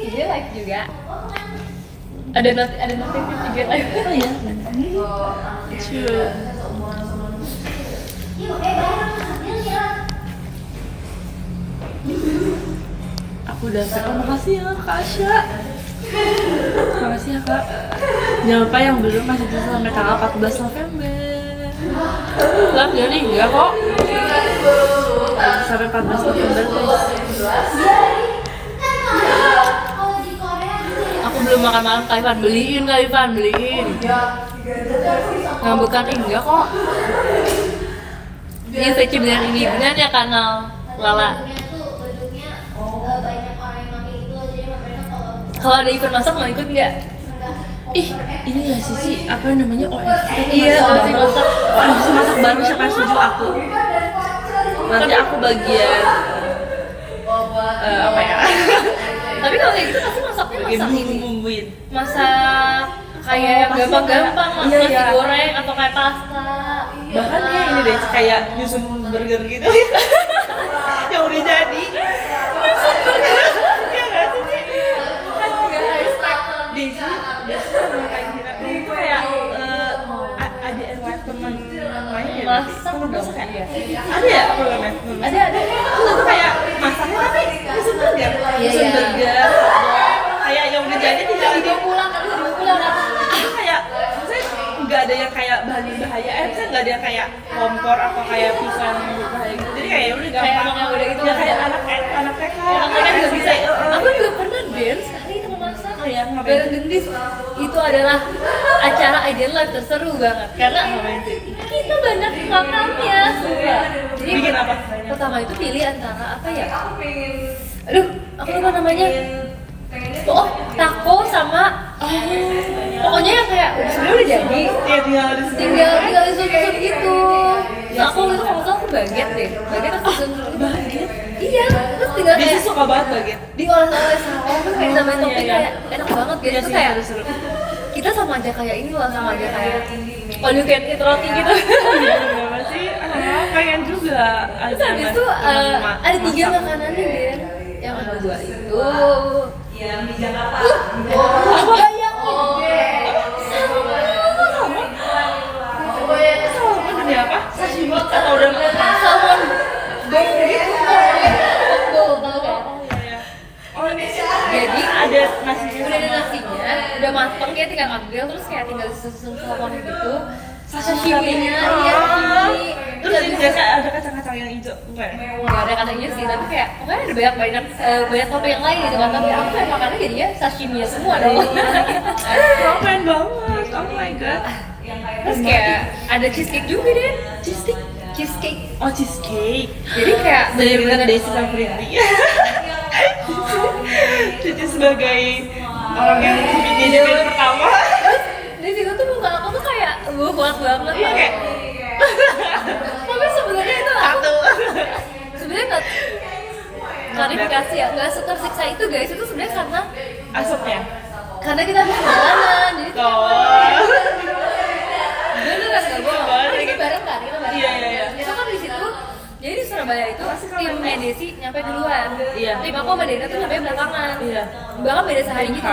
dia like juga ada notif juga like Oh iya. True. Aku udah sampai. Makasih ya Kak Asya. Makasih ya Kak. Jangan lupa yang belum masih bisa sampai tanggal 14 November. Lah jadi enggak kok. Sampai 14 November guys. aku belum makan malam Kak Ivan beliin nggak bukan enggak kok ini saya bilang ini benar ya kanal Lala kalau ada event masak mau ikut nggak Ih, ini ya Sisi, apa namanya OFC? Iya, OFC masak. OFC masak baru siapa yang setuju aku? Nanti aku bagian apa ya? tapi kalau kayak gitu pasti masaknya Bagian masak ini bumbu-bumbuin. masak kayak yang pasti gampang-gampang kan. nasi Iya. goreng atau kayak pasta Bahkan kayak ini deh, kayak nyusun burger gitu. Yang udah jadi. Nyusun burger. Iya nggak sih? Desi sama Kak Gina itu kayak ada NYF teman main ya? Masak Kamu dong. masak kan ya? Ada ya programnya? ada Terus itu kayak masaknya tapi nyusun burger. Nyusun iya. burger. Kayak yang udah jadi tinggal dibawa pulang itu kayak maksudnya nggak ada yang kayak bahan bahaya misalnya nggak ada yang kayak kompor atau kayak pisau yang berbahaya gitu jadi kayak udah gampang emang yang udah gitu ya kayak anak TK orang-orang juga bisa aku juga pernah dance hari itu memasak Iya, ngapain? bareng gendis itu adalah acara Ideal Life terseru banget karena kita banyak makannya sumpah jadi bikin apa? pertama itu pilih antara apa ya aduh aku lupa namanya oh taco sama pokoknya yang kayak sebenarnya udah jadi Iya tinggal tinggal disusun gitu nah, aku itu kalau nggak salah aku baget deh baget aku susun baget iya terus tinggal Desi kayak suka banget baget diolah-olah saus terus kayak tambahin topping Iya, iya. kayak enak banget gitu Iya terus sih, kayak seru-seru. kita sama aja kayak ini loh sama aja kayak all you can eat roti gitu Kenapa sih? Pengen juga terus habis itu ada 3 makanannya Ben yang kedua itu Yang di Jakarta. Ini apa? Sashimi atau udah salmon bowl gitu bowl tau gak? Oh ini Jadi ada nasinya udah ada nasinya, udah mateng kayak tinggal ambil terus kayak tinggal susun salmon gitu sashimi-nya iya sashimi Terus ini biasa ada kacang-kacang yang hijau enggak ya? nggak ada katanya sih tapi kayak pokoknya ada banyak topping yang lain gitu kan tapi aku kayak makannya jadinya sashimi semua dong Kamu pengen banget, oh my god terus kayak ada cheesecake juga deh cheesecake Oh cheesecake jadi kayak bener-bener Desi sama Priti Cici sebagai orang yang bikin event pertama di situ tuh muka aku tuh kayak kuat banget Iya kayak tapi sebenarnya itu aku sebenarnya nggak klarifikasi ya nggak setersiksa itu guys itu sebenarnya asapnya karena kita habis perjalanan jadi tuh beneran nggak bohong kan kita bareng kan kita bareng Iya, iya, iya. itu kan di situ jadi Desi nyampe duluan. Iya. Tim aku sama Dena tuh nyampe belakangan. Iya. Bahkan beda sehari gitu.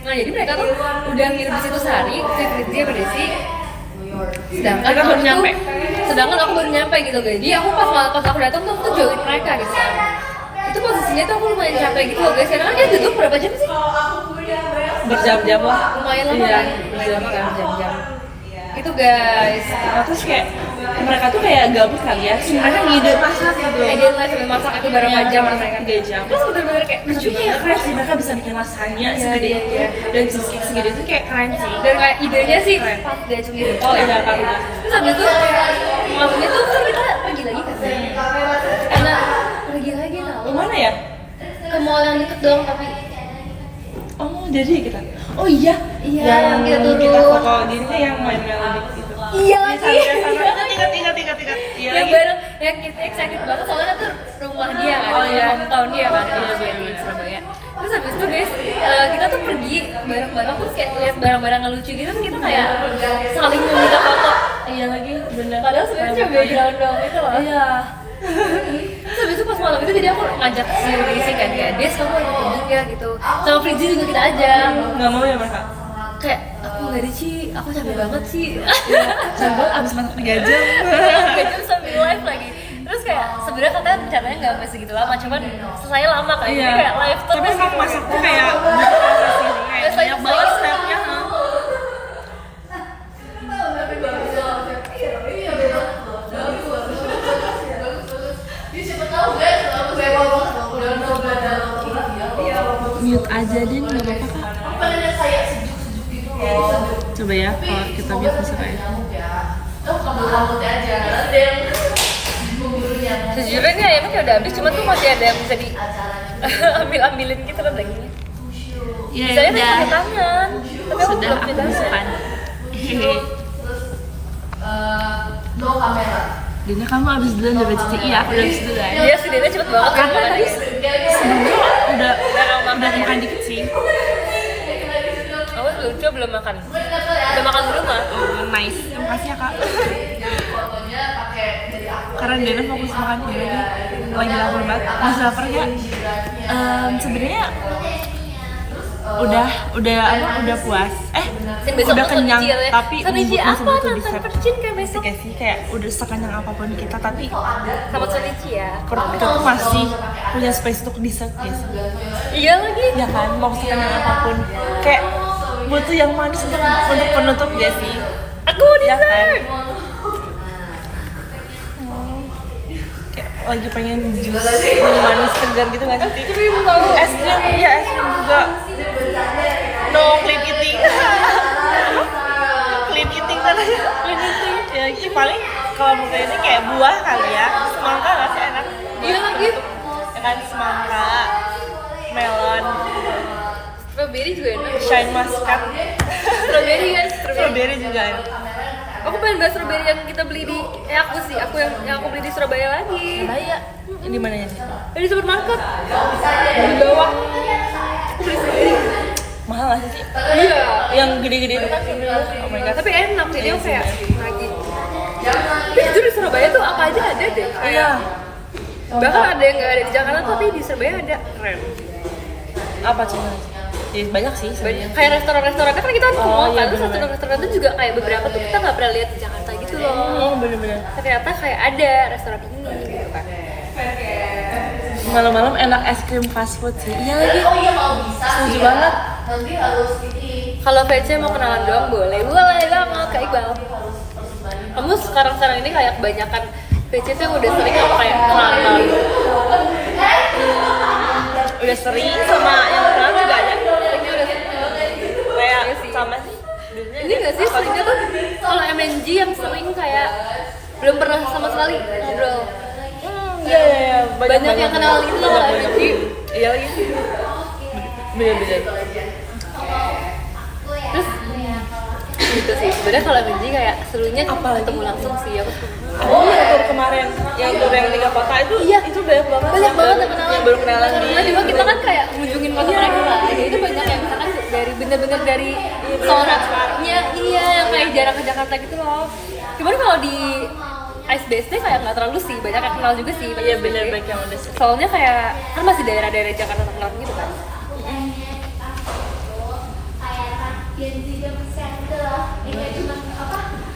Nah jadi mereka tuh udah nginep di situ sehari, si Fritzi sama Desi. Sedangkan Mereka baru aku nyampe. Sedangkan aku baru nyampe gitu guys. Jadi aku pas aku datang tuh aku tuh jauhin mereka gitu kan. Itu posisinya tuh aku lumayan capek gitu loh guys. Karena kan dia tutup berapa jam sih? Berjam-jam lah. Lumayan lama Iya, kan? Lumayan lama kan jam-jam. Itu guys. Nah, terus kayak mereka tuh kayak gabut kali ya. Mereka ngide masak gitu. Dia lah sambil masak itu bareng Iya, jam masak mereka. 3 jam. Terus bener-bener kayak lucu Kayak keren sih, mereka bisa bikin lasanya segede itu dan cheesecake segede itu kayak keren sih. Dan kayak idenya sih Keren. pas dia cumi jempol Oh ya. iya, Kak. Terus habis itu malamnya tuh kan kita pergi lagi kan. Karena pergi lagi tau. Kemana ya? Ke mall yang deket dong tapi Oh, jadi kita. Oh iya. Iya, yang kita turun. kita foto di ini yang main melodic gitu. iya lagi. Ingat. Iya Yang lagi. bareng yang kita excited banget soalnya tuh rumah dia kan. Oh, iya. Hometown dia kan di Surabaya. Terus habis itu guys, kita tuh pergi bareng-bareng terus kayak lihat barang-barang yang lucu gitu kan kita kayak saling meminta foto. Iya lagi, bener. Padahal sebenarnya cuma background doang itu loh. Iya. Terus habis itu pas malam itu jadi aku ngajak si Rizky kan kayak Des kamu ada tunjuk ya gitu. Sama Fritzi juga kita ajak. Nggak mau ya mereka? Kayak aku nggak ada Ci, aku capek banget sih. Sambil abis masak 3 jam. Gajah sambil live lagi. Terus kayak sebenarnya katanya rencananya nggak sampai segitu lama, cuman selesai lama kan. Jadi kayak live terus. Tapi emang masak tuh kayak berasa sih, kayak Biasanya banyak banget gitu. stepnya. Mute aja deh, nggak apa-apa kak. Coba ya, kalau kita mute bisa kayak. Sejujurnya ayamnya kayak udah habis, cuman tuh masih ada yang bisa di ambil-ambilin gitu loh dagingnya. Iya, Bisanya tuh pakai tangan. Tapi aku Sudah, belum aku pakai bisa tangan. kan. Dina kamu abis duluan dari cuci, iya aku udah abis duluan. Iya sih, dia cepet banget kan. Karena tadi sebelumnya udah makan dikit sih. Aku belum makan. Udah makan di rumah. Nice, terima kasih ya kak. Karena Dina fokus makan ini lagi lapar banget. Masih lapar ya? Sebenarnya udah puas. Dan besok Udah tuh kenyang, kecil ya. tapi Sama Ci masih apa butuh nonton dessert. percin kayak besok. Kayak sih kayak udah sekenyang apapun kita, tapi Sama Sonichi ya. perut kita tuh masih punya space untuk dessert guys. Iya lagi. Ya kan, mau sekenyang apapun kayak butuh yang manis untuk penutup ya sih. Aku mau Ya kan? dessert. Kayak lagi pengen jus manis segar gitu kan sih. Tapi mau es krim, iya es krim juga. No clean eating. Clean eating kan aja. Clean eating. Ya ini paling kalau menurut ini kayak buah kali ya. Semangka nggak sih enak? Iya lagi. Ya kan semangka, melon, Strawberry juga enak. shine muscat, Strawberry kan, strawberry juga enak. Aku pengen bahas strawberry yang kita beli di aku yang aku beli di Surabaya lagi. Surabaya. Ini mana ya? Di supermarket. Di bawah. Aku beli strawberry. Mahal nggak sih? Iya. Yang gede-gede itu kan? Oh my god. Tapi enak jadi aku kayak lagi. Tapi jujur di Surabaya tuh apa aja ada deh. Iya. Kayak bahkan ada yang nggak ada di Jakarta tapi di Surabaya ada. Keren. Apa cina? Ya banyak sih sebenarnya. Kayak restoran-restoran kan kita ke mall iya, kan, terus bener-bener. restoran-restoran itu juga kayak beberapa tuh kita nggak pernah lihat di Jakarta gitu loh. Oh bener-bener. Ternyata kayak ada restoran ini gitu kan. Malam-malam enak es krim fast food sih. Iya lagi. Setuju banget. Nanti harus ini. Kalau VC mau kenalan doang boleh banget Kak Iqbal. Kamu sekarang ini kayak kebanyakan VC tuh yang udah sering apa kayak kenalan gitu. Udah sering sama yang kenal juga ada. Ini udah Kayak Iya sih. sama sih. ini nggak sih seringnya tuh kalau MNG yang sering kayak belum pernah sama sekali ngobrol. Iya. Banyak yang kenal gitu loh MNG. Iya lagi. Bener-bener. Terus gitu sih sebenarnya kalau MNG kayak serunya Apalagi? ketemu langsung sih aku suka. Oh yang tur kemarin, yang tur yang 3 kota itu, Iya. itu banyak banget. Banyak banget yang kenalan. Yang baru kenalan di. Nah juga kita kan kayak ngunjungin kota mereka lah. Jadi itu banyak yang misalkan dari bener-bener dari sononya iya yang kayak jarang ke Jakarta gitu loh. Cuman kalau di Ice BSD kayak nggak terlalu sih, banyak yang kenal juga sih. Iya bener, baik yang udah sih. Soalnya kayak kan masih daerah-daerah Jakarta Tengah gitu kan.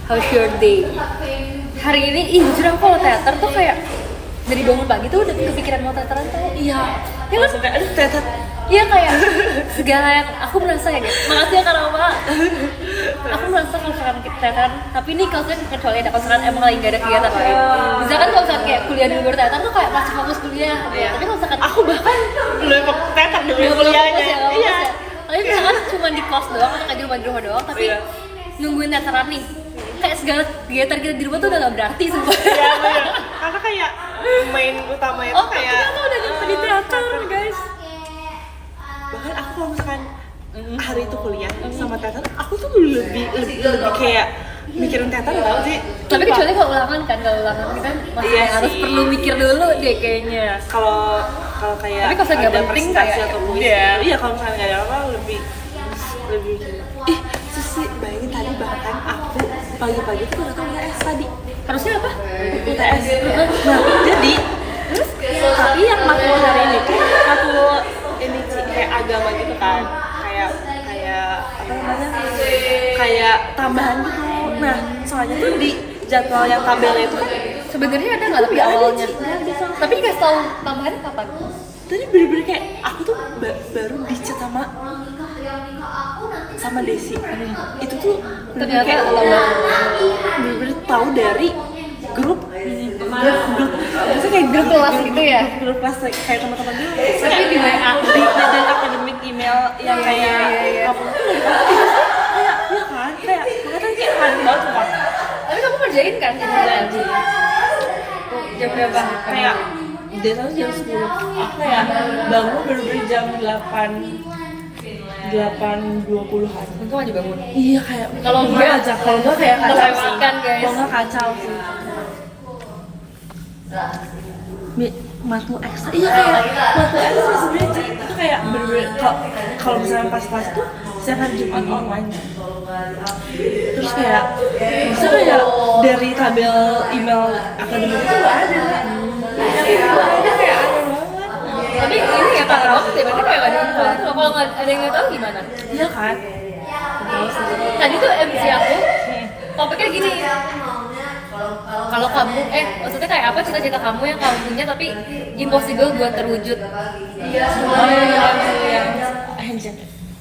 How's your day? Hari ini, jujur aku kalau teater tuh kayak dari bangun pagi tuh udah kepikiran mau teateran tuh. Iya. Ya kan? Sampai aduh ternyata Iya kayak segala yang aku merasa ya guys. Makasih ya Kak Rama. Aku merasa kalau misalkan kita teateran, tapi ini kalau kan kecuali ada kalau misalkan emang lagi gak ada kegiatan lain. Misalkan kalau misalkan kayak kuliah di luar teater tuh kayak masih fokus kuliah. Iya. Tapi kalau misalkan aku bahkan belum teater dulu belum kuliahnya. fokus Iya. Tapi misalkan cuma di kelas doang atau kayak di rumah doang, tapi Iya. nungguin teateran nih. Kayak segala kegiatan kita di rumah tuh udah gak berarti semua. Iya bener. Karena kayak main utamanya tuh kayak ternyata udah di teater guys. bahkan aku kalau misalkan hari itu kuliah sama teater, aku tuh lebih kayak mikirin teater tau sih. Tapi kecuali kalau ulangan kan, kalau ulangan kita masih Iya harus sih. perlu mikir dulu deh kayaknya. Kalau kayak Tapi kalau nggak ada penting presentasi kayak atau ya kuis, udah. iya kalau misalnya nggak ada apa lebih ih Susi bayangin tadi bahkan aku pagi-pagi tuh datang UTS tadi. Harusnya apa? UTS. Nah jadi tapi yang matkul hari ini tuh matkul ini Ci, kayak agama gitu kan, kayak apa namanya, kayak tambahan gitu. Nah soalnya tuh di jadwal yang tabelnya itu Sebenarnya ada nggak tapi awalnya? Tapi dikasih tahu tambahannya kapan? tadi bener-bener kayak aku tuh baru dicat sama Desi. Itu tuh Ternyata kayak lama. bener-bener tahu dari grup maksudnya kayak grup Kelas gitu ya? grup kelas kayak teman-teman dulu. Tapi di WA. Di dan akademik email yang kayak kamu tuh lagi kayak ya kan kayak makanya kayak aneh banget sumpah. Tapi kamu kerjain kan? Jam berapa? Kayak dia tuh jam 10, aku kayak bangun bener-bener jam 8.20-an. Untung aja bangun. Iya kayak Kalau enggak, kalau enggak kayak kacau sih. terlewatkan, guys. Kalau enggak kacau sih. Matkul ekstra, iya kayak matkul ekstra sebenarnya Ci. Itu kayak bener-bener kalau misalnya pas kelas tuh saya kan Jumat online. Terus kayak bisa kayak dari tabel email akademik itu nggak ada. Yang kayak aneh banget. Tapi ini ya parah banget ya, berarti kayak nggak ada info. Kalau nggak ada yang nggak tahu gimana? Iya kan? Tadi tuh MC aku, topiknya gini. Kalau kamu, maksudnya kayak apa cita-cita kamu yang kamu punya tapi impossible buat terwujud?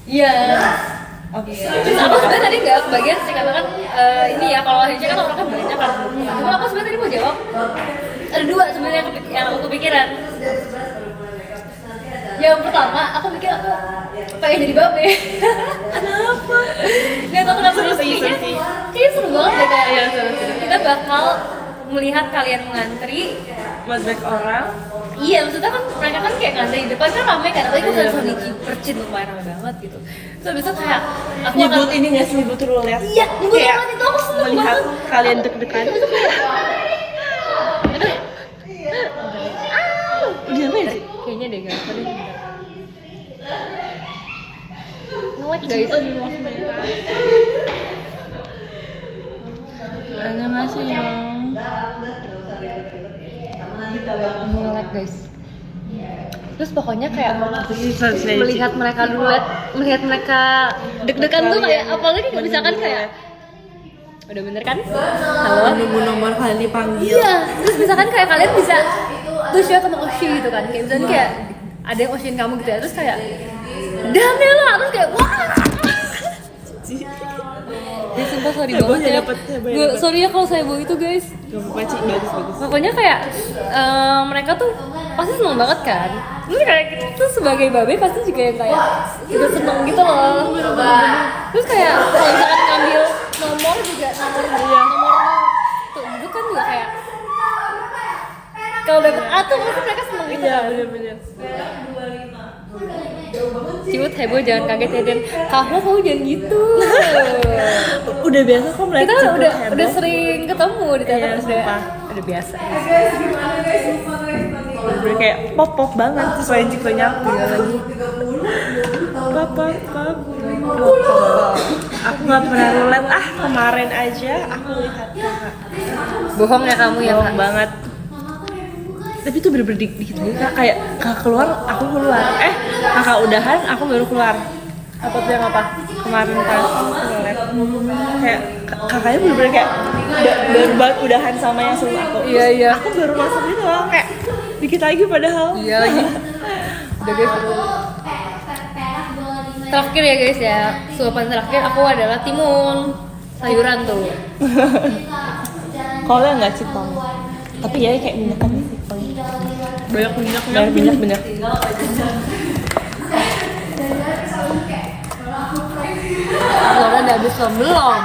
Iya. Terus aku sebenarnya tadi nggak kebagian sih karena kan ini ya kalau Hinja kan orangnya banyak kan. Cuma aku sebenarnya tadi mau jawab. Ada dua sebenarnya yang aku kepikiran. Yang pertama, aku mikir aku pengen jadi babe. Kenapa? Gak tau kenapa Seru sih, kayaknya seru sih. kayaknya seru banget deh kayak Iya, seru. kita bakal melihat kalian mengantri. Mas baik orang. Iya, maksudnya kan mereka kan kayak ngantri di depan kan ramai kan, apalagi kan Sonichi percin lumayan ramai banget gitu. Terus abis itu kayak aku akan Nyebut ini nggak sih, nyebut roulette? iya, nyebut Kayak banget itu aku seneng melihat banget. kalian deg-degan. Dia apa ya sih? Kayaknya deh guys, tadi nge-like guys. Annyeonghaseyo. Nge-like guys. Terus pokoknya kayak Melihat melihat mereka melihat mereka deg-degan tuh kayak apalagi misalkan kayak udah bener kan? Halo? menunggu nomor kalian dipanggil. Iya, terus misalkan kayak kalian bisa tuh show sama Oshi gitu kan, kayak misalnya kayak ada yang Oshin kamu gitu ya, terus kayak Daniela, terus kayak wah. Ya sumpah sorry banget ya. Sorry ya kalau saya bawa itu guys. Gak apa-apa Ci, bagus. Pokoknya kayak mereka tuh pasti seneng banget kan. Terus kayak kita tuh sebagai babe pasti juga yang kayak juga seneng gitu loh. Terus kayak kalau misalkan ngambil nomor juga nomor tuh itu kan juga kayak kalau dapet A tuh pasti mereka seneng gitu Iya, kan. bener-bener. Ciut heboh jangan kaget ya Dan. Kamu jangan gitu. Udah biasa kok melihat Kita Ciut heboh. udah sering ketemu di teater, Iya, sumpah. udah biasa. Bener kayak pop banget sesuai jikonya aku. Lagi Pop. Aku nggak pernah roulette kemarin aja aku lihat kakak. Bohong ya kamu ya Bohong Kak? banget. Tapi itu bener-bener dikit kak, kayak kakak keluar, aku keluar. Kakak udahan, aku baru keluar. Apa tuh yang apa? Kemarin pas roulette. Kayak kakaknya bener-bener kayak baru banget udahan sama yang sebelum aku. Iya, iya. Aku baru masuk gitu loh, kayak dikit lagi padahal. Iya lagi. Udah guys. Terakhir ya guys ya, suapan terakhir aku adalah timun sayuran tuh. Kalau nggak cipong. Tapi ya kayak minyak sih. Banyak minyaknya. Banyak minyak bener. Laura udah habis belum?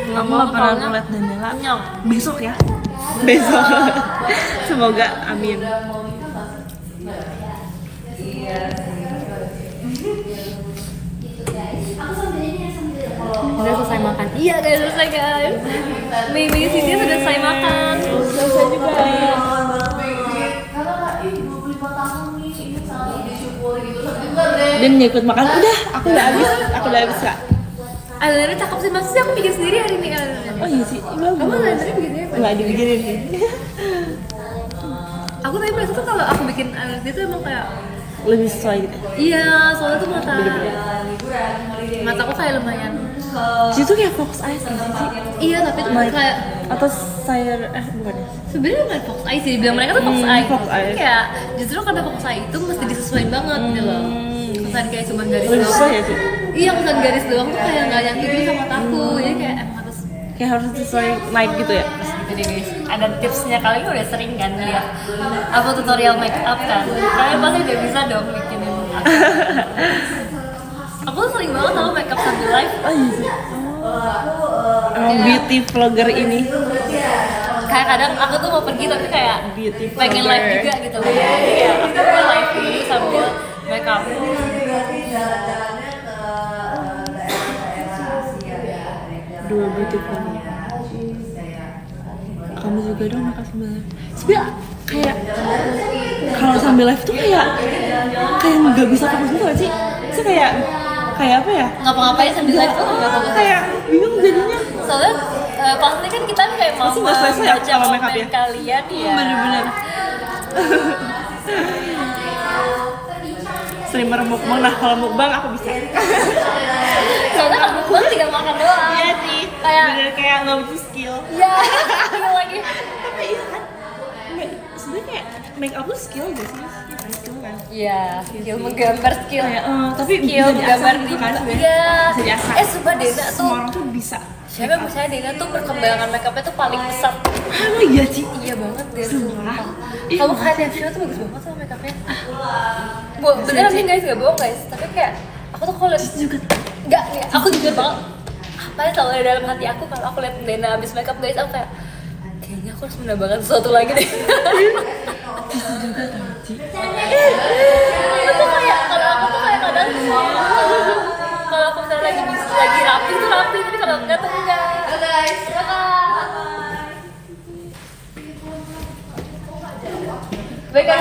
Aku nggak pernah ngeliat Daniela. Nyong. Besok ya. Besok. Semoga amin. Udah selesai makan. Iya guys, selesai guys. Mimi Siti sudah selesai makan. Selesai juga. Dia nyikut makan. Udah, aku udah habis kak. Eyelinernya cakep sih, maksudnya aku bikin sendiri hari ini eyelinernya. Oh iya sih, bagus. Kamu eyelinernya bikin sendiri apa? Nggak dibikinin sih. Aku tadi merasa tuh kalau aku bikin eyeliner itu emang kayak Lebih sesuai gitu. iya, soalnya tuh mataku kayak lumayan. Situ kayak fox eyes nggak sih? Iya, tapi tuh Like, kayak atau sayur bukan ya? sebenarnya lumayan fox eye sih, bilang mereka tuh fox eye. fox Tapi eye. kayak justru karena fox eye itu mesti disesuaikan banget gitu loh. Kesan kayak cuma garis Lebih doang. sesuai ya sih? Iya, kesan garis doang tuh kayak nggak nyatu gitu sama mataku. Jadi kayak emang harus Kayak harus sesuai naik gitu ya? gitu deh guys. Ada tipsnya, kalian udah sering kan lihat aku tutorial make up kan? Kalian pasti udah bisa dong bikinin aku. Aku tuh sering banget tau make up sambil live. Oh iya sih. Emang beauty vlogger ini. Kayak kadang aku tuh mau pergi tapi kayak Beauty pengen vlogger. live juga gitu loh. Jadi ya aku mau live dulu sambil make up. Dua beauty vlogger. Kamu juga dong makan sambil live. Sebenernya kayak kalau sambil live tuh kayak nggak bisa fokus gitu gak sih? Saya kayak apa ya? Ngapa-ngapain sambil live tuh nggak fokus. Kayak bingung jadinya. Soalnya pasti kan kita kayak mau Pasti nggak selesai ya baca kalau make up komen ya? kalian ya. Bener-bener. Streamer mukbang, nah kalau mukbang aku bisa. Soalnya kalau mukbang tinggal makan doang. Iya sih. Kayak- Bener kayak nggak butuh skill. Iya, skill lagi. Tapi iya kan? Sebenarnya kayak make up tuh skill gak sih? Iya kan skill kan? Iya, skill menggambar skill. Kayak tapi Skill bisa menggambar diasah di gitu kan sebenarnya. Iya. Bisa diasah. Sumpah Dena tuh. Semua orang tuh bisa. Siapa yang percaya Dena tuh perkembangan make upnya tuh paling pesat. Oh iya sih. Iya banget deh. Sumpah. Iya. Kamu kayak tiap show tuh bagus banget sama make upnya. Beneran nih guys, gak bohong guys. Tapi kayak aku tuh kalau liat Juga. Enggak, aku jujur banget. Apa yang selalu ada dalam hati aku kalau aku liat Dena abis make up guys, aku kayak kayaknya aku harus menambahkan sesuatu lagi deh. Juga tau Ci. Aku tuh kayak kalau aku tuh kayak kadang kalau aku misalnya lagi rapi tuh rapi, tapi kalau enggak tuh enggak. Guys, ya Kak. Baik Kak.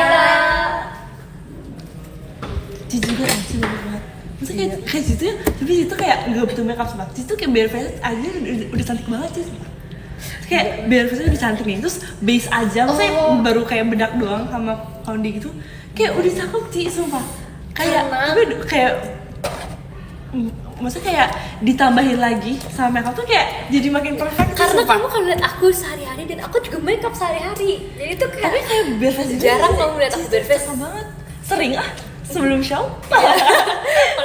Ci juga tau Ci bagus banget. Maksudnya kayak situ ya, tapi situ kayak nggak butuh makeup sama. Situ kayak bare face aja udah cantik banget sih. Kayak bare face udah cantik nih, terus base aja, maksudnya baru kayak bedak doang sama kondi gitu, kayak udah cakep Ci, sumpah. Kayak tapi kayak maksudnya kayak ditambahin lagi sama makeup tuh kayak jadi makin perfect. Karena sumpah. kamu kan lihat aku sehari-hari dan aku juga make up sehari-hari. Jadi tuh Tapi kayak kayak bare face juga jarang sih. kamu lihat aku bare face. Cakep banget. Sering sebelum show. Kalau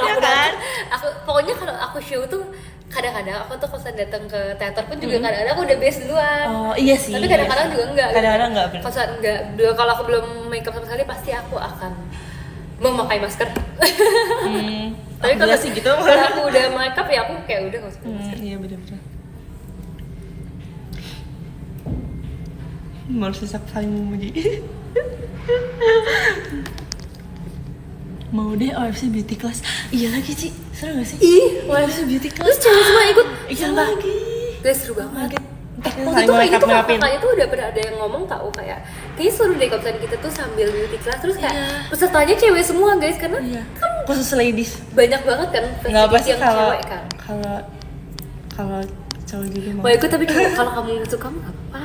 Ya aku kan? datang, aku pokoknya kalau aku show tuh kadang-kadang aku tuh kalau datang ke teater pun juga kadang-kadang aku udah base duluan. Oh iya sih. Tapi kadang-kadang juga enggak. Kadang-kadang enggak, bener. Kalau saat enggak, kalau aku belum make up sama sekali pasti aku akan memakai masker. Tapi kalau sih gitu. kalau aku udah make up ya aku kayak udah nggak usah pakai masker. Iya bener-bener. Malu sesak saling memuji. Mau deh OFC beauty class. Iya lagi Ci, seru gak sih? Ih, OFC beauty class. terus cewek semua ikut. Iya Sumpah. lagi. Guys seru banget. waktu itu kayak gitu kakaknya tuh udah pernah ada yang ngomong tau kayak kayaknya suruh deh kalau misalnya kita tuh sambil beauty class terus kayak pesertanya cewek semua guys karena kan khusus ladies. banyak banget kan Nggak apa fashion sih yang kalau cewek kan. kalau cowok juga mau. Mau ikut tapi kalau kamu nggak suka nggak apa.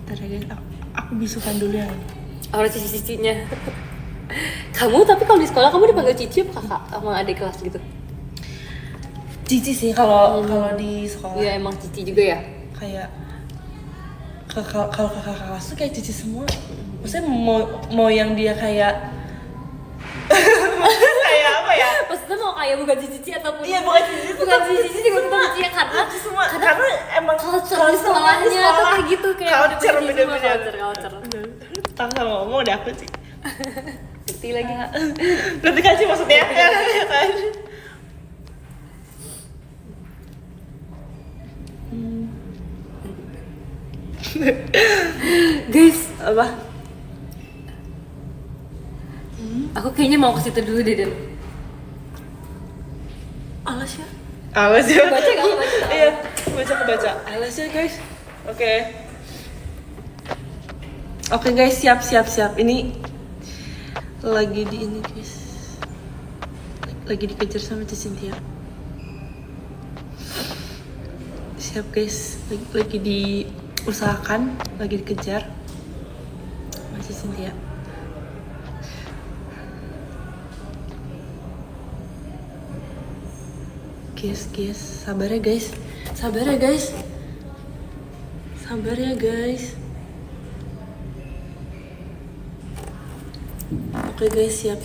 Ntar ya guys, aku bisukan dulu ya. Orang cici-cicinya. Kamu tapi kalau di sekolah kamu dipanggil cici apa kakak sama adik kelas gitu? Cici sih kalau di sekolah. Iya emang cici juga ya. Kayak kalau kakak kelas tuh kayak cici semua. Maksudnya mau yang dia kayak kayak apa ya? Maksudnya mau kayak bukan cici ataupun Iya bukan cici, bukan cici juga tetap cici ya karena semua. Karena emang culture di sekolahnya tuh kayak gitu kayak culture beda-beda beda-beda. culture. Tahu sama ngomong udah apa sih? Ngerti lagi. Berarti kan sih maksudnya? Ya kan? Guys, Apa? aku kayaknya mau ke situ dulu deh Dan. Alas ya? Alas ya? Baca nggak? Baca nggak? Iya, baca. Alas ya guys. Oke. Oke guys, siap. Ini lagi di ini guys. Lagi dikejar sama Cynthia. Siap guys, lagi diusahakan, lagi dikejar masih Cynthia. Guys, sabar ya guys. Oke guys, siap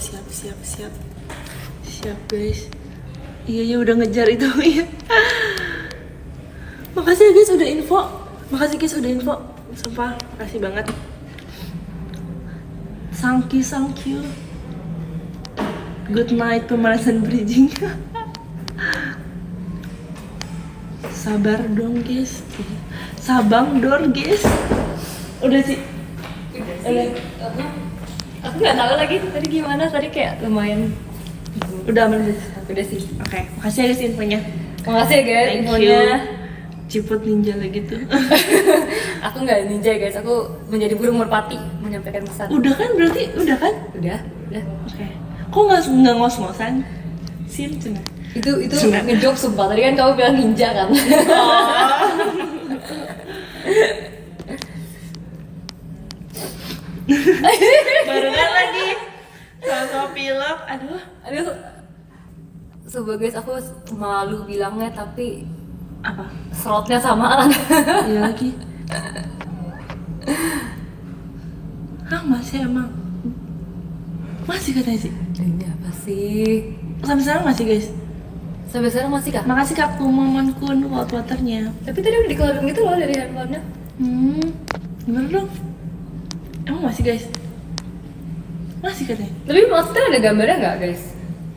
guys. Iya udah ngejar itu ya. Makasih ya guys udah info. Sumpah, makasih banget. Thank you. Good night pemanasan bridging. Sabar dong guys. Sabang dor guys. Udah sih. Aku nggak tahu lagi tadi gimana, tadi kayak lumayan. Udah aman guys. Udah sih. Oke, makasih ya guys infonya. Makasih ya guys Thank infonya. you. Ciput ninja lagi tuh. Aku nggak ninja guys, aku menjadi burung merpati menyampaikan pesan. Udah kan berarti? Udah kan? Udah. Oke. Kok nggak ngos-ngosan? Sim cina. Itu ngejok sumpah. Tadi kan kamu bilang ninja kan. Barengan lagi. Sama pilek. Aduh. Sumpah guys, aku malu bilangnya tapi Apa? slotnya samaan. Iya lagi. Masih emang. Masih katanya sih. Ini apa sih? Sampai sekarang masih guys. Sampai sekarang masih kah? Makasih Kak Kumaman Kun waternya. Tapi tadi udah dikeluarin gitu loh dari handphonenya. Gimana dong? Emang masih guys? Masih katanya. Tapi maksudnya ada gambarnya nggak guys?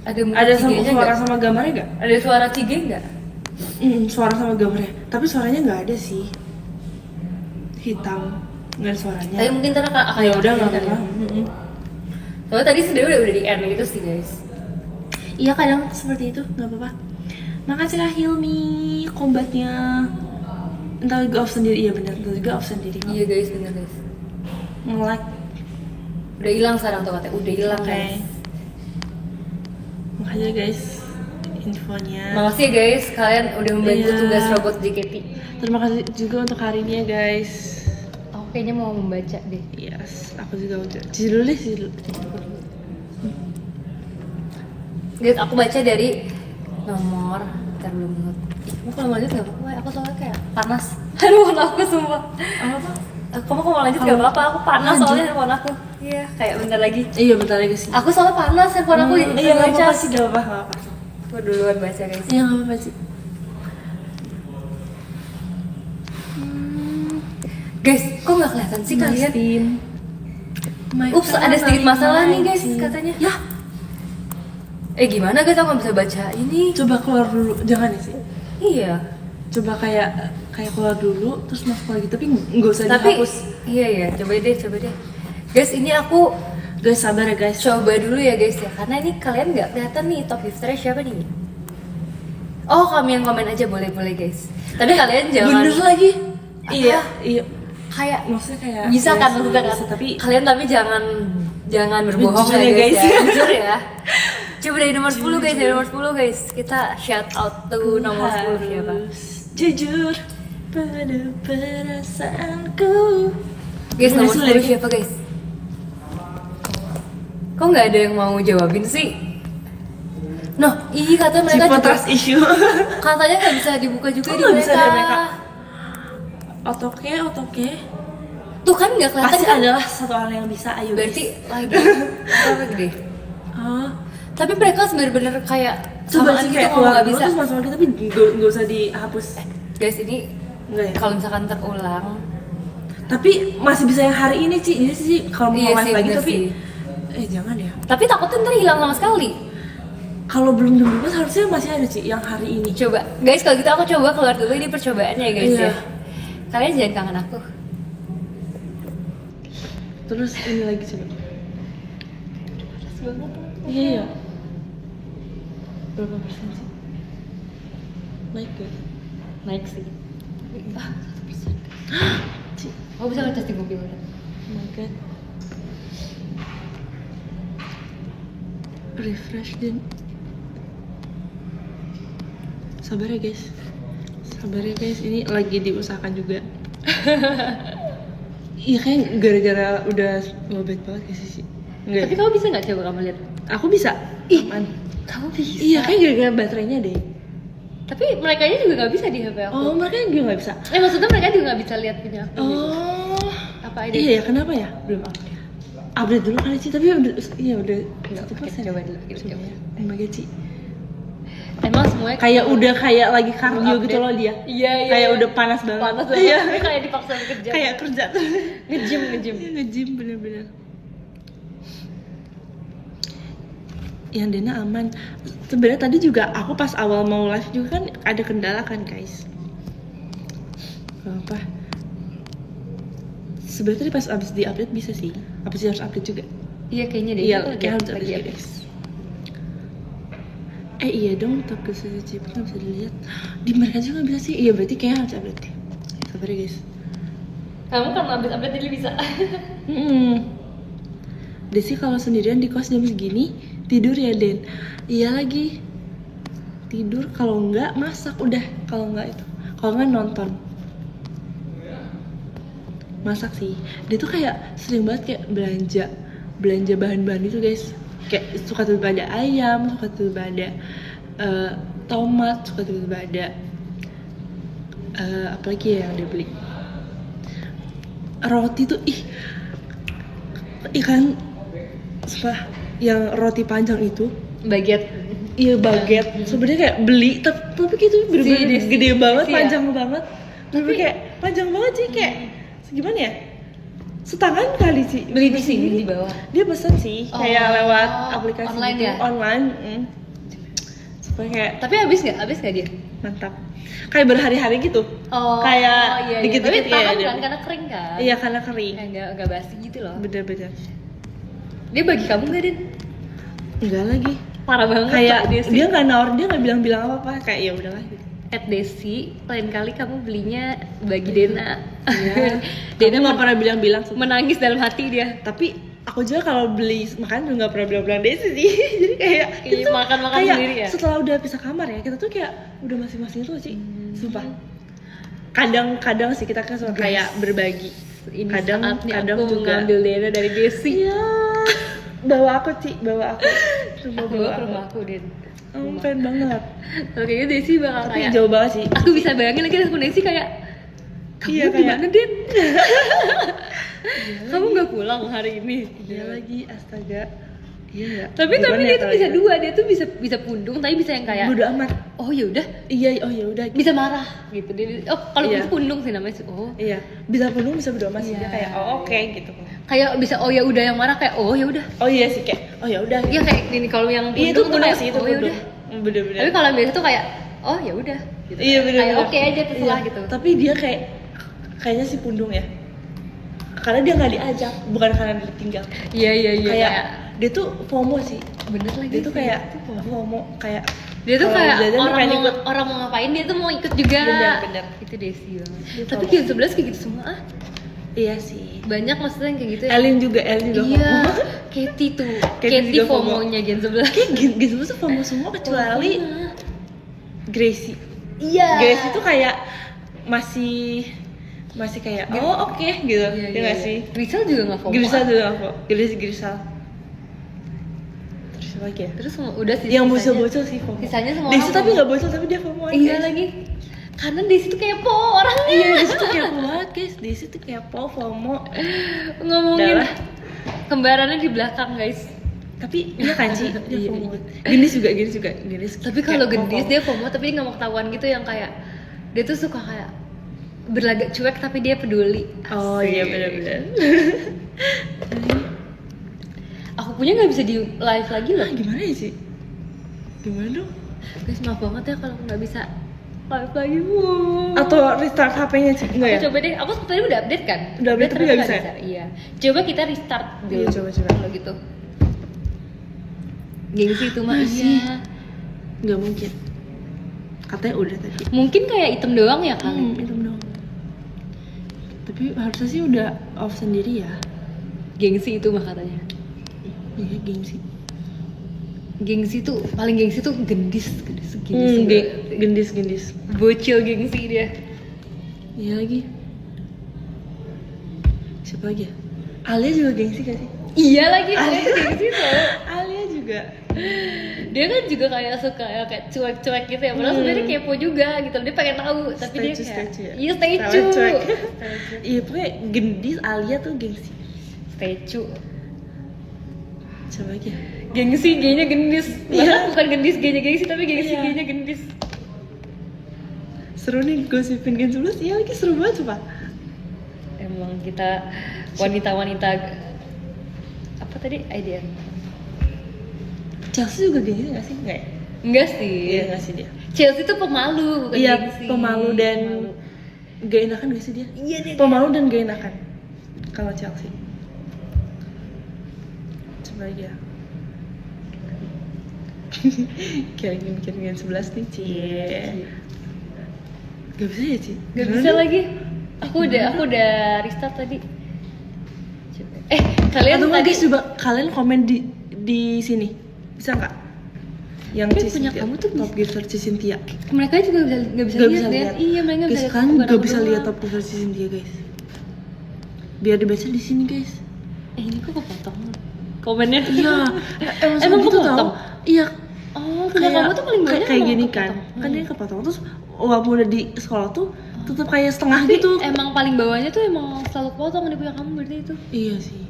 Ada cigenya suara nggak? sama gambarnya nggak? Ada suara cige nggak? Suara sama gambarnya. Tapi suaranya nggak ada sih. Hitam. Nggak ada suaranya. Tapi mungkin karena akan Ya udah nggak apa-apa. Soalnya tadi sebenarnya udah di end gitu sih guys. Iya kadang seperti itu, nggak apa-apa. Makasih Kak Hilmi, kombatnya. Entar juga off sendiri, iya benar, entar juga off sendiri. Iya guys, bener guys. Nge-like. Udah hilang sekarang tuh katanya, udah hilang Oke. guys. Makasih guys infonya. Makasih ya guys, kalian udah membantu Iya. tugas robot JKT. Terima kasih juga untuk hari ini ya guys. Aku kayaknya mau membaca deh. Yes, aku juga udah. Cici dulu deh, cici dulu. Guys, aku baca dari nomor, ntar belum ingat. Kamu kalau mau lanjut gak apa-apa, aku soalnya kayak panas. Aduh, handphone aku sumpah. Apa? Kamu kalau mau lanjut gak apa-apa, aku panas soalnya handphone aku. Iya, kayak bentar lagi. Iya bentar lagi sih. Aku soalnya panas handphone aku Iya nggak baca. apa-apa sih, nggak apa-apa, nggak apa-apa. Aku duluan baca guys. Iya nggak apa-apa sih. Guys, kok nggak kelihatan sih kalian? Tim. Ups, ada sedikit masalah nih guys katanya. Ya, Gimana guys, aku nggak bisa baca ini. coba keluar dulu, jangan ya sih. Iya. Coba kayak keluar dulu, terus masuk lagi, tapi nggak usah Tapi dihapus. iya, coba deh. Guys, ini aku Guys sabar ya guys. coba dulu ya guys ya, karena ini kalian nggak kelihatan nih top 50 siapa nih. Oh, kami yang komen aja boleh guys. Tapi kalian jangan. Bener lagi. Apa? Iya. Kayak Maksudnya kayak bisa kan iya, maksudnya kan. bisa, tapi Kalian tapi jangan berbohong Jujur ya ya, guys. guys. Ya. Jujur ya. Coba dari nomor 10 guys, dari nomor 10 guys. Kita shout out to nomor 10 siapa? jujur pada perasaanku. Guys, nomor Masih 10 lagi. siapa guys? Kok nggak ada yang mau jawabin sih? Noh, iya katanya mereka juga Trust issue. katanya nggak bisa dibuka juga Kok di nggak bisa mereka. di mereka? Otoke. Tuh kan nggak kelihatan Pasti kan? adalah satu hal yang bisa. Ayo. Berarti lagi apa gede? Oh. Tapi mereka bener-bener kayak Coba samaan sih gitu kayak ngomong keluar nggak dulu bisa. terus masuk lagi tapi nggak usah dihapus. Guys, ini Enggak ya? kalau misalkan terulang, Tapi masih bisa yang hari ini sih. Ini sih kalau mau Iya live sih, lagi bener tapi sih. jangan ya. tapi takutnya ntar hilang sama sekali. Kalau belum jam 12 harusnya masih ada sih yang hari ini. Coba, guys, kalau gitu aku coba keluar dulu, ini percobaannya ya guys Iya. ya. Kalian jangan kangen aku. Terus ini lagi coba. Iya. Berapa persen sih? Naik ya? Naik sih. Ah, 1%. Cik. Oh, bisa ngecas di mobil. Oh my god. Refresh din. Sabar ya guys. Ini lagi diusahakan juga. Iya kayak gara-gara udah lowbat banget guys sih. Enggak. Tapi kamu bisa nggak coba kamu lihat? Aku bisa. Ih, Aman. kamu bisa. Iya kayak gara-gara baterainya deh. Tapi mereka juga nggak bisa di HP aku. Oh mereka juga nggak bisa. Maksudnya mereka juga nggak bisa lihat punya aku. Gitu. Oh. Apa aja? Iya ya kenapa ya? Belum update. Update dulu kali sih tapi udah udah Nggak, 1%. coba dulu, kita coba. Oh my god Ci. Emang semuanya Kayak udah kayak lagi kardio update. gitu loh dia. Iya. Kayak udah panas banget. panas banget. Iya. Dia kayak dipaksa kerja. Kayak kerja tuh. ngejim. Iya, nge-gym bener-bener. Yang Dena aman. Sebenarnya tadi juga aku pas awal mau live juga kan ada kendala kan guys. Apa? Sebenarnya tadi pas abis di update bisa sih. Apa sih harus update juga? Iya kayaknya deh. Iya, Itu kayak harus lagi update juga, update. guys. Iya dong, tapi CCTV nggak bisa dilihat. Di mereka juga nggak bisa sih. Iya berarti kayak harus update deh. Sabar ya guys. Kamu kan update jadi bisa. Desi kalau sendirian di kos jam segini tidur ya Den. Iya lagi. Tidur kalau enggak masak udah. Kalau enggak itu. Kalau enggak nonton. Masak sih. Dia tuh kayak sering banget kayak belanja bahan-bahan itu guys. Kayak suka tiba-tiba ada ayam, suka tiba-tiba ada tomat, suka tiba-tiba ada apalagi ya yang dia beli. Roti tuh ikan apa yang roti panjang itu Baget. iya baget sebenarnya kayak beli tapi gitu bener-bener Si gede banget Desi ya? panjang banget tapi kayak panjang banget sih kayak gimana ya setangan kali sih Beli di sini di bawah. dia pesan sih kayak Oh, lewat aplikasi online gitu, ya? online supaya kayak Tapi habis nggak dia? mantap kayak berhari-hari gitu Oh, kayak iya. dikit-dikit Tapi kayak tahan dia kan karena kering kan. iya karena kering Kayak nggak basi gitu loh. bener-bener Dia bagi kamu nggak Din? enggak lagi Parah banget. kayak Desi. dia nggak nawar dia nggak bilang-bilang apa-apa kayak ya udahlah gitu. Desi, lain kali kamu belinya bagi Dena. Iya. Dena Aku nggak pernah bilang-bilang sih. menangis dalam hati dia. Tapi aku juga kalau beli makanan juga nggak pernah bilang-bilang Desi sih. Jadi kayak Iya, itu makan-makan kayak sendiri ya? setelah udah pisah kamar ya kita tuh kayak udah masing-masing tuh sih. Sumpah. Kadang-kadang sih kita kan suka kayak berbagi. Ini Kadang saatnya kadang aku juga. ngambil Dena dari Desi. Iya. Bawa aku Ci, bawa aku. Sumpah Aku bawa ke rumah aku Den. Pengen banget. Kalau kayaknya Desi bakal Tapi kayak jauh banget sih. aku bisa bayangin lagi respon Desi kayak kamu Iya, gimana Den? Kamu nggak pulang hari ini? Iya lagi, astaga. Iya ya. Tapi dia tuh bisa dua, dia tuh bisa pundung tapi bisa yang kayak Bodo amat. oh ya udah Iya, oh ya udah. bisa marah gitu dia. Oh kalau Iya. itu pundung sih namanya sih. Oh Iya, bisa penuh bisa bodo amat sih Iya. dia kayak oh oke gitu. kayak bisa oh ya udah yang marah kayak oh ya udah. Oh iya sih kayak oh ya udah. Iya kayak gini kalau yang Iya itu pundung tuh benar kayak sih itu oh ya bener. udah. Bener-bener. Tapi kalau yang biasa tuh kayak oh ya udah. Gitu. Iya bener. Kayak oke aja terserah Iya. gitu. Tapi dia kayaknya si pundung ya. Karena dia nggak diajak, bukan karena dia ditinggal. Iya Kayak dia tuh FOMO sih. Bener lagi. Dia tuh kayak FOMO kayak dia tuh kalau kayak jajan tuh pengen ikut. orang mau ngapain dia tuh mau ikut juga. Bener. Itu Desi banget. Dia Tapi FOMO. Gen 11 kayak gitu semua ah. Iya sih. Banyak maksudnya yang kayak gitu ya. Elin juga Iya, FOMO. Katy tuh. Katy Katy juga FOMO. FOMO-nya Gen 11. Kayak gitu tuh FOMO semua kecuali Gracie. Iya. Gracie tuh kayak masih kayak oke gitu. Iya, Iya nggak sih? Grisel juga nggak FOMO. Grisel dulu aku. Grisel. Terus apa lagi ya? Terus udah sih. Yang sisanya- bocil-bocil sih FOMO. Sisanya semua Desi orang tapi FOMO. nggak bocil tapi dia FOMO. Iya guys. lagi. Karena Desi tuh kepo orangnya. Iya, Desi tuh kepo banget guys. Desi tuh kepo, FOMO. Ngomongin Udah lah. kembarannya di belakang guys. Tapi iya kan sih, dia Iya, FOMO. iya. Gendis juga. Tapi kalau Kayak gendis FOMO. dia FOMO tapi dia nggak mau ketahuan gitu yang kayak dia tuh suka kayak berlagak cuek tapi dia peduli. Oh Asik. iya benar-benar. Aku punya nggak bisa di live lagi loh. Gimana ya sih? Gimana dong? Guys maaf banget ya kalau nggak bisa live lagi. Atau restart HP-nya sih? Enggak ya? Aku coba deh. Aku tadi udah update kan. Udah update tapi ternyata nggak nggak bisa. Iya. Coba kita restart dulu. Iya, coba. Kalau gitu. Gengsi itu mah Masih. iya. Nggak mungkin. Katanya udah tadi. Mungkin kayak item doang ya kali. Itu dong. Tapi harusnya sih udah off sendiri ya. Gengsi itu mah katanya. Iya, gengsi. Gengsi tuh paling gengsi tuh gendis. Gendis. Bocil gengsi dia. Iya lagi. Siapa lagi ya? Alia juga gengsi gak sih? Iya lagi dia tuh gengsi tuh. Alia juga. Dia kan juga kayak suka kayak cuek-cuek gitu ya. Padahal sebenarnya kepo juga gitu. Dia pengen tahu tapi dia kayak Statue ya? iya statue. Cuek. Iya pokoknya gendis Alia tuh gengsi. Statue. Siapa lagi ya? Gengsi G-nya gendis. Padahal bukan gendis G-nya gengsi tapi gengsi Iya. G-nya gendis. Seru nih gosipin Gen 11. Iya lagi seru banget coba. Emang kita wanita-wanita apa tadi IDN? Chelsea juga gengsi gak sih? Enggak ya? Enggak sih. Iya gak sih dia? Chelsea tuh pemalu bukan Iya gengsi. pemalu dan gak enakan gak sih dia? Iya dia. Pemalu dan gak enakan kalau Chelsea. Coba lagi ya. Kayak lagi mikirin Gen 11 nih, Cie. Gak bisa ya, Ci? Gak Gimana bisa nih? lagi. Aku udah restart tadi. Coba. Kalian Atau nggak tadi guys, coba kalian komen di sini. Bisa nggak? Yang Tapi Ci punya Cynthia, kamu tuh Top Gear Search Cynthia. mereka juga nggak bisa Gak lihat bisa Dan. lihat. Iya mereka Guys, bisa kan lihat gak bisa doang. lihat Top Gear Search Cynthia, guys. Biar dibaca di sini, guys. Ini kok kepotong komennya? Iya, Emang emang gitu kepotong? tau. Iya, Oh, punya kamu tuh paling banyak kayak emang gini kepotong. kan dia kepotong terus walaupun udah di sekolah tuh tetap kayak setengah Tapi gitu. emang paling bawahnya tuh emang selalu kepotong di punya kamu berarti itu. Iya sih,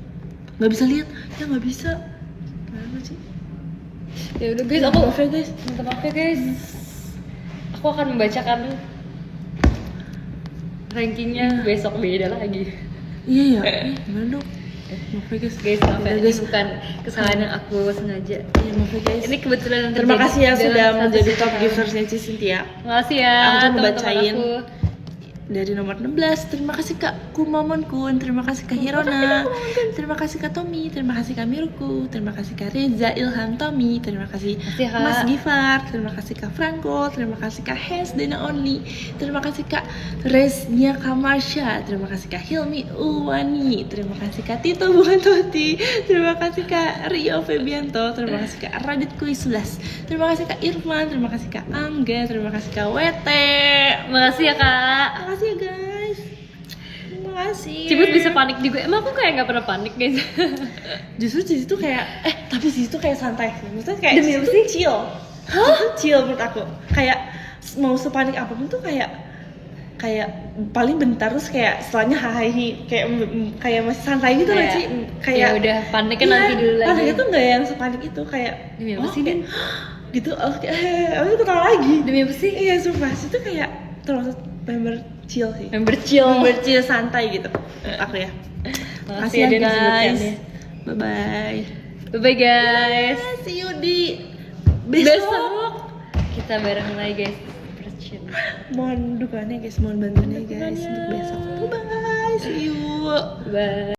nggak bisa lihat ya, nggak bisa. Kenapa sih? Ya udah guys, aku Maaf ya guys. minta maaf ya guys. Aku akan membacakan rankingnya besok beda lagi. Iya ya, gimana dong? Maaf ya guys. Guys, maaf ya, Udah, ini bukan kesalahan yang aku sengaja. Iya maaf ya guys. Ini kebetulan yang Terima terjadi kasih ya dalam sudah satu menjadi top setahun. giversnya Ci Cynthia. Makasih ya Aku tuh teman-teman ngebacain. aku. Dari nomor 16, terima kasih Kak Kumamon Kun, terima kasih Kak Hirona, terima kasih Kak Tommy, terima kasih Kak Mirku, terima kasih Kak Reza Ilham Tommy, terima kasih Makasih, Kak. Mas Gifar, terima kasih Kak Franco, terima kasih Kak Hes Dena Only, terima kasih Kak Reznia Kamarsha, terima kasih Kak Hilmi Uwani, terima kasih Kak Tito Bukan Toti, terima kasih Kak Rio Febianto, terima kasih Kak Radit Kuis 11, terima kasih Kak Irfan, terima kasih Kak Angga, terima kasih Kak Wete. Makasih ya kak. Makasih ya guys. Terima kasih. Cibut bisa panik juga. Emang aku kayak nggak pernah panik guys. Justru Cici tuh kayak tapi Cici tuh kayak santai sih. Maksudnya kayak Demi Cici apa tuh sih? chill. Cici tuh chill menurut aku. Kayak mau sepanik apapun tuh kayak paling bentar terus kayak setelahnya hahaha kayak masih santai gitu loh Ci. ya udah paniknya iya, nanti dulu lagi. paniknya tuh nggak yang sepanik itu kayak Demi apa sih, kayak, gitu abis itu ketawa lagi. Demi apa sih? Iya sumpah itu kayak termasuk member chill sih. Member chill. Member chill santai gitu aku ya. Makasih ya Dan guys. disebutkannya. Bye bye. Bye bye guys. See you di Besok kita bareng lagi guys. Berchill. Mohon dukungannya guys, mohon bantuannya guys untuk besok. Bye bye. See you. Bye.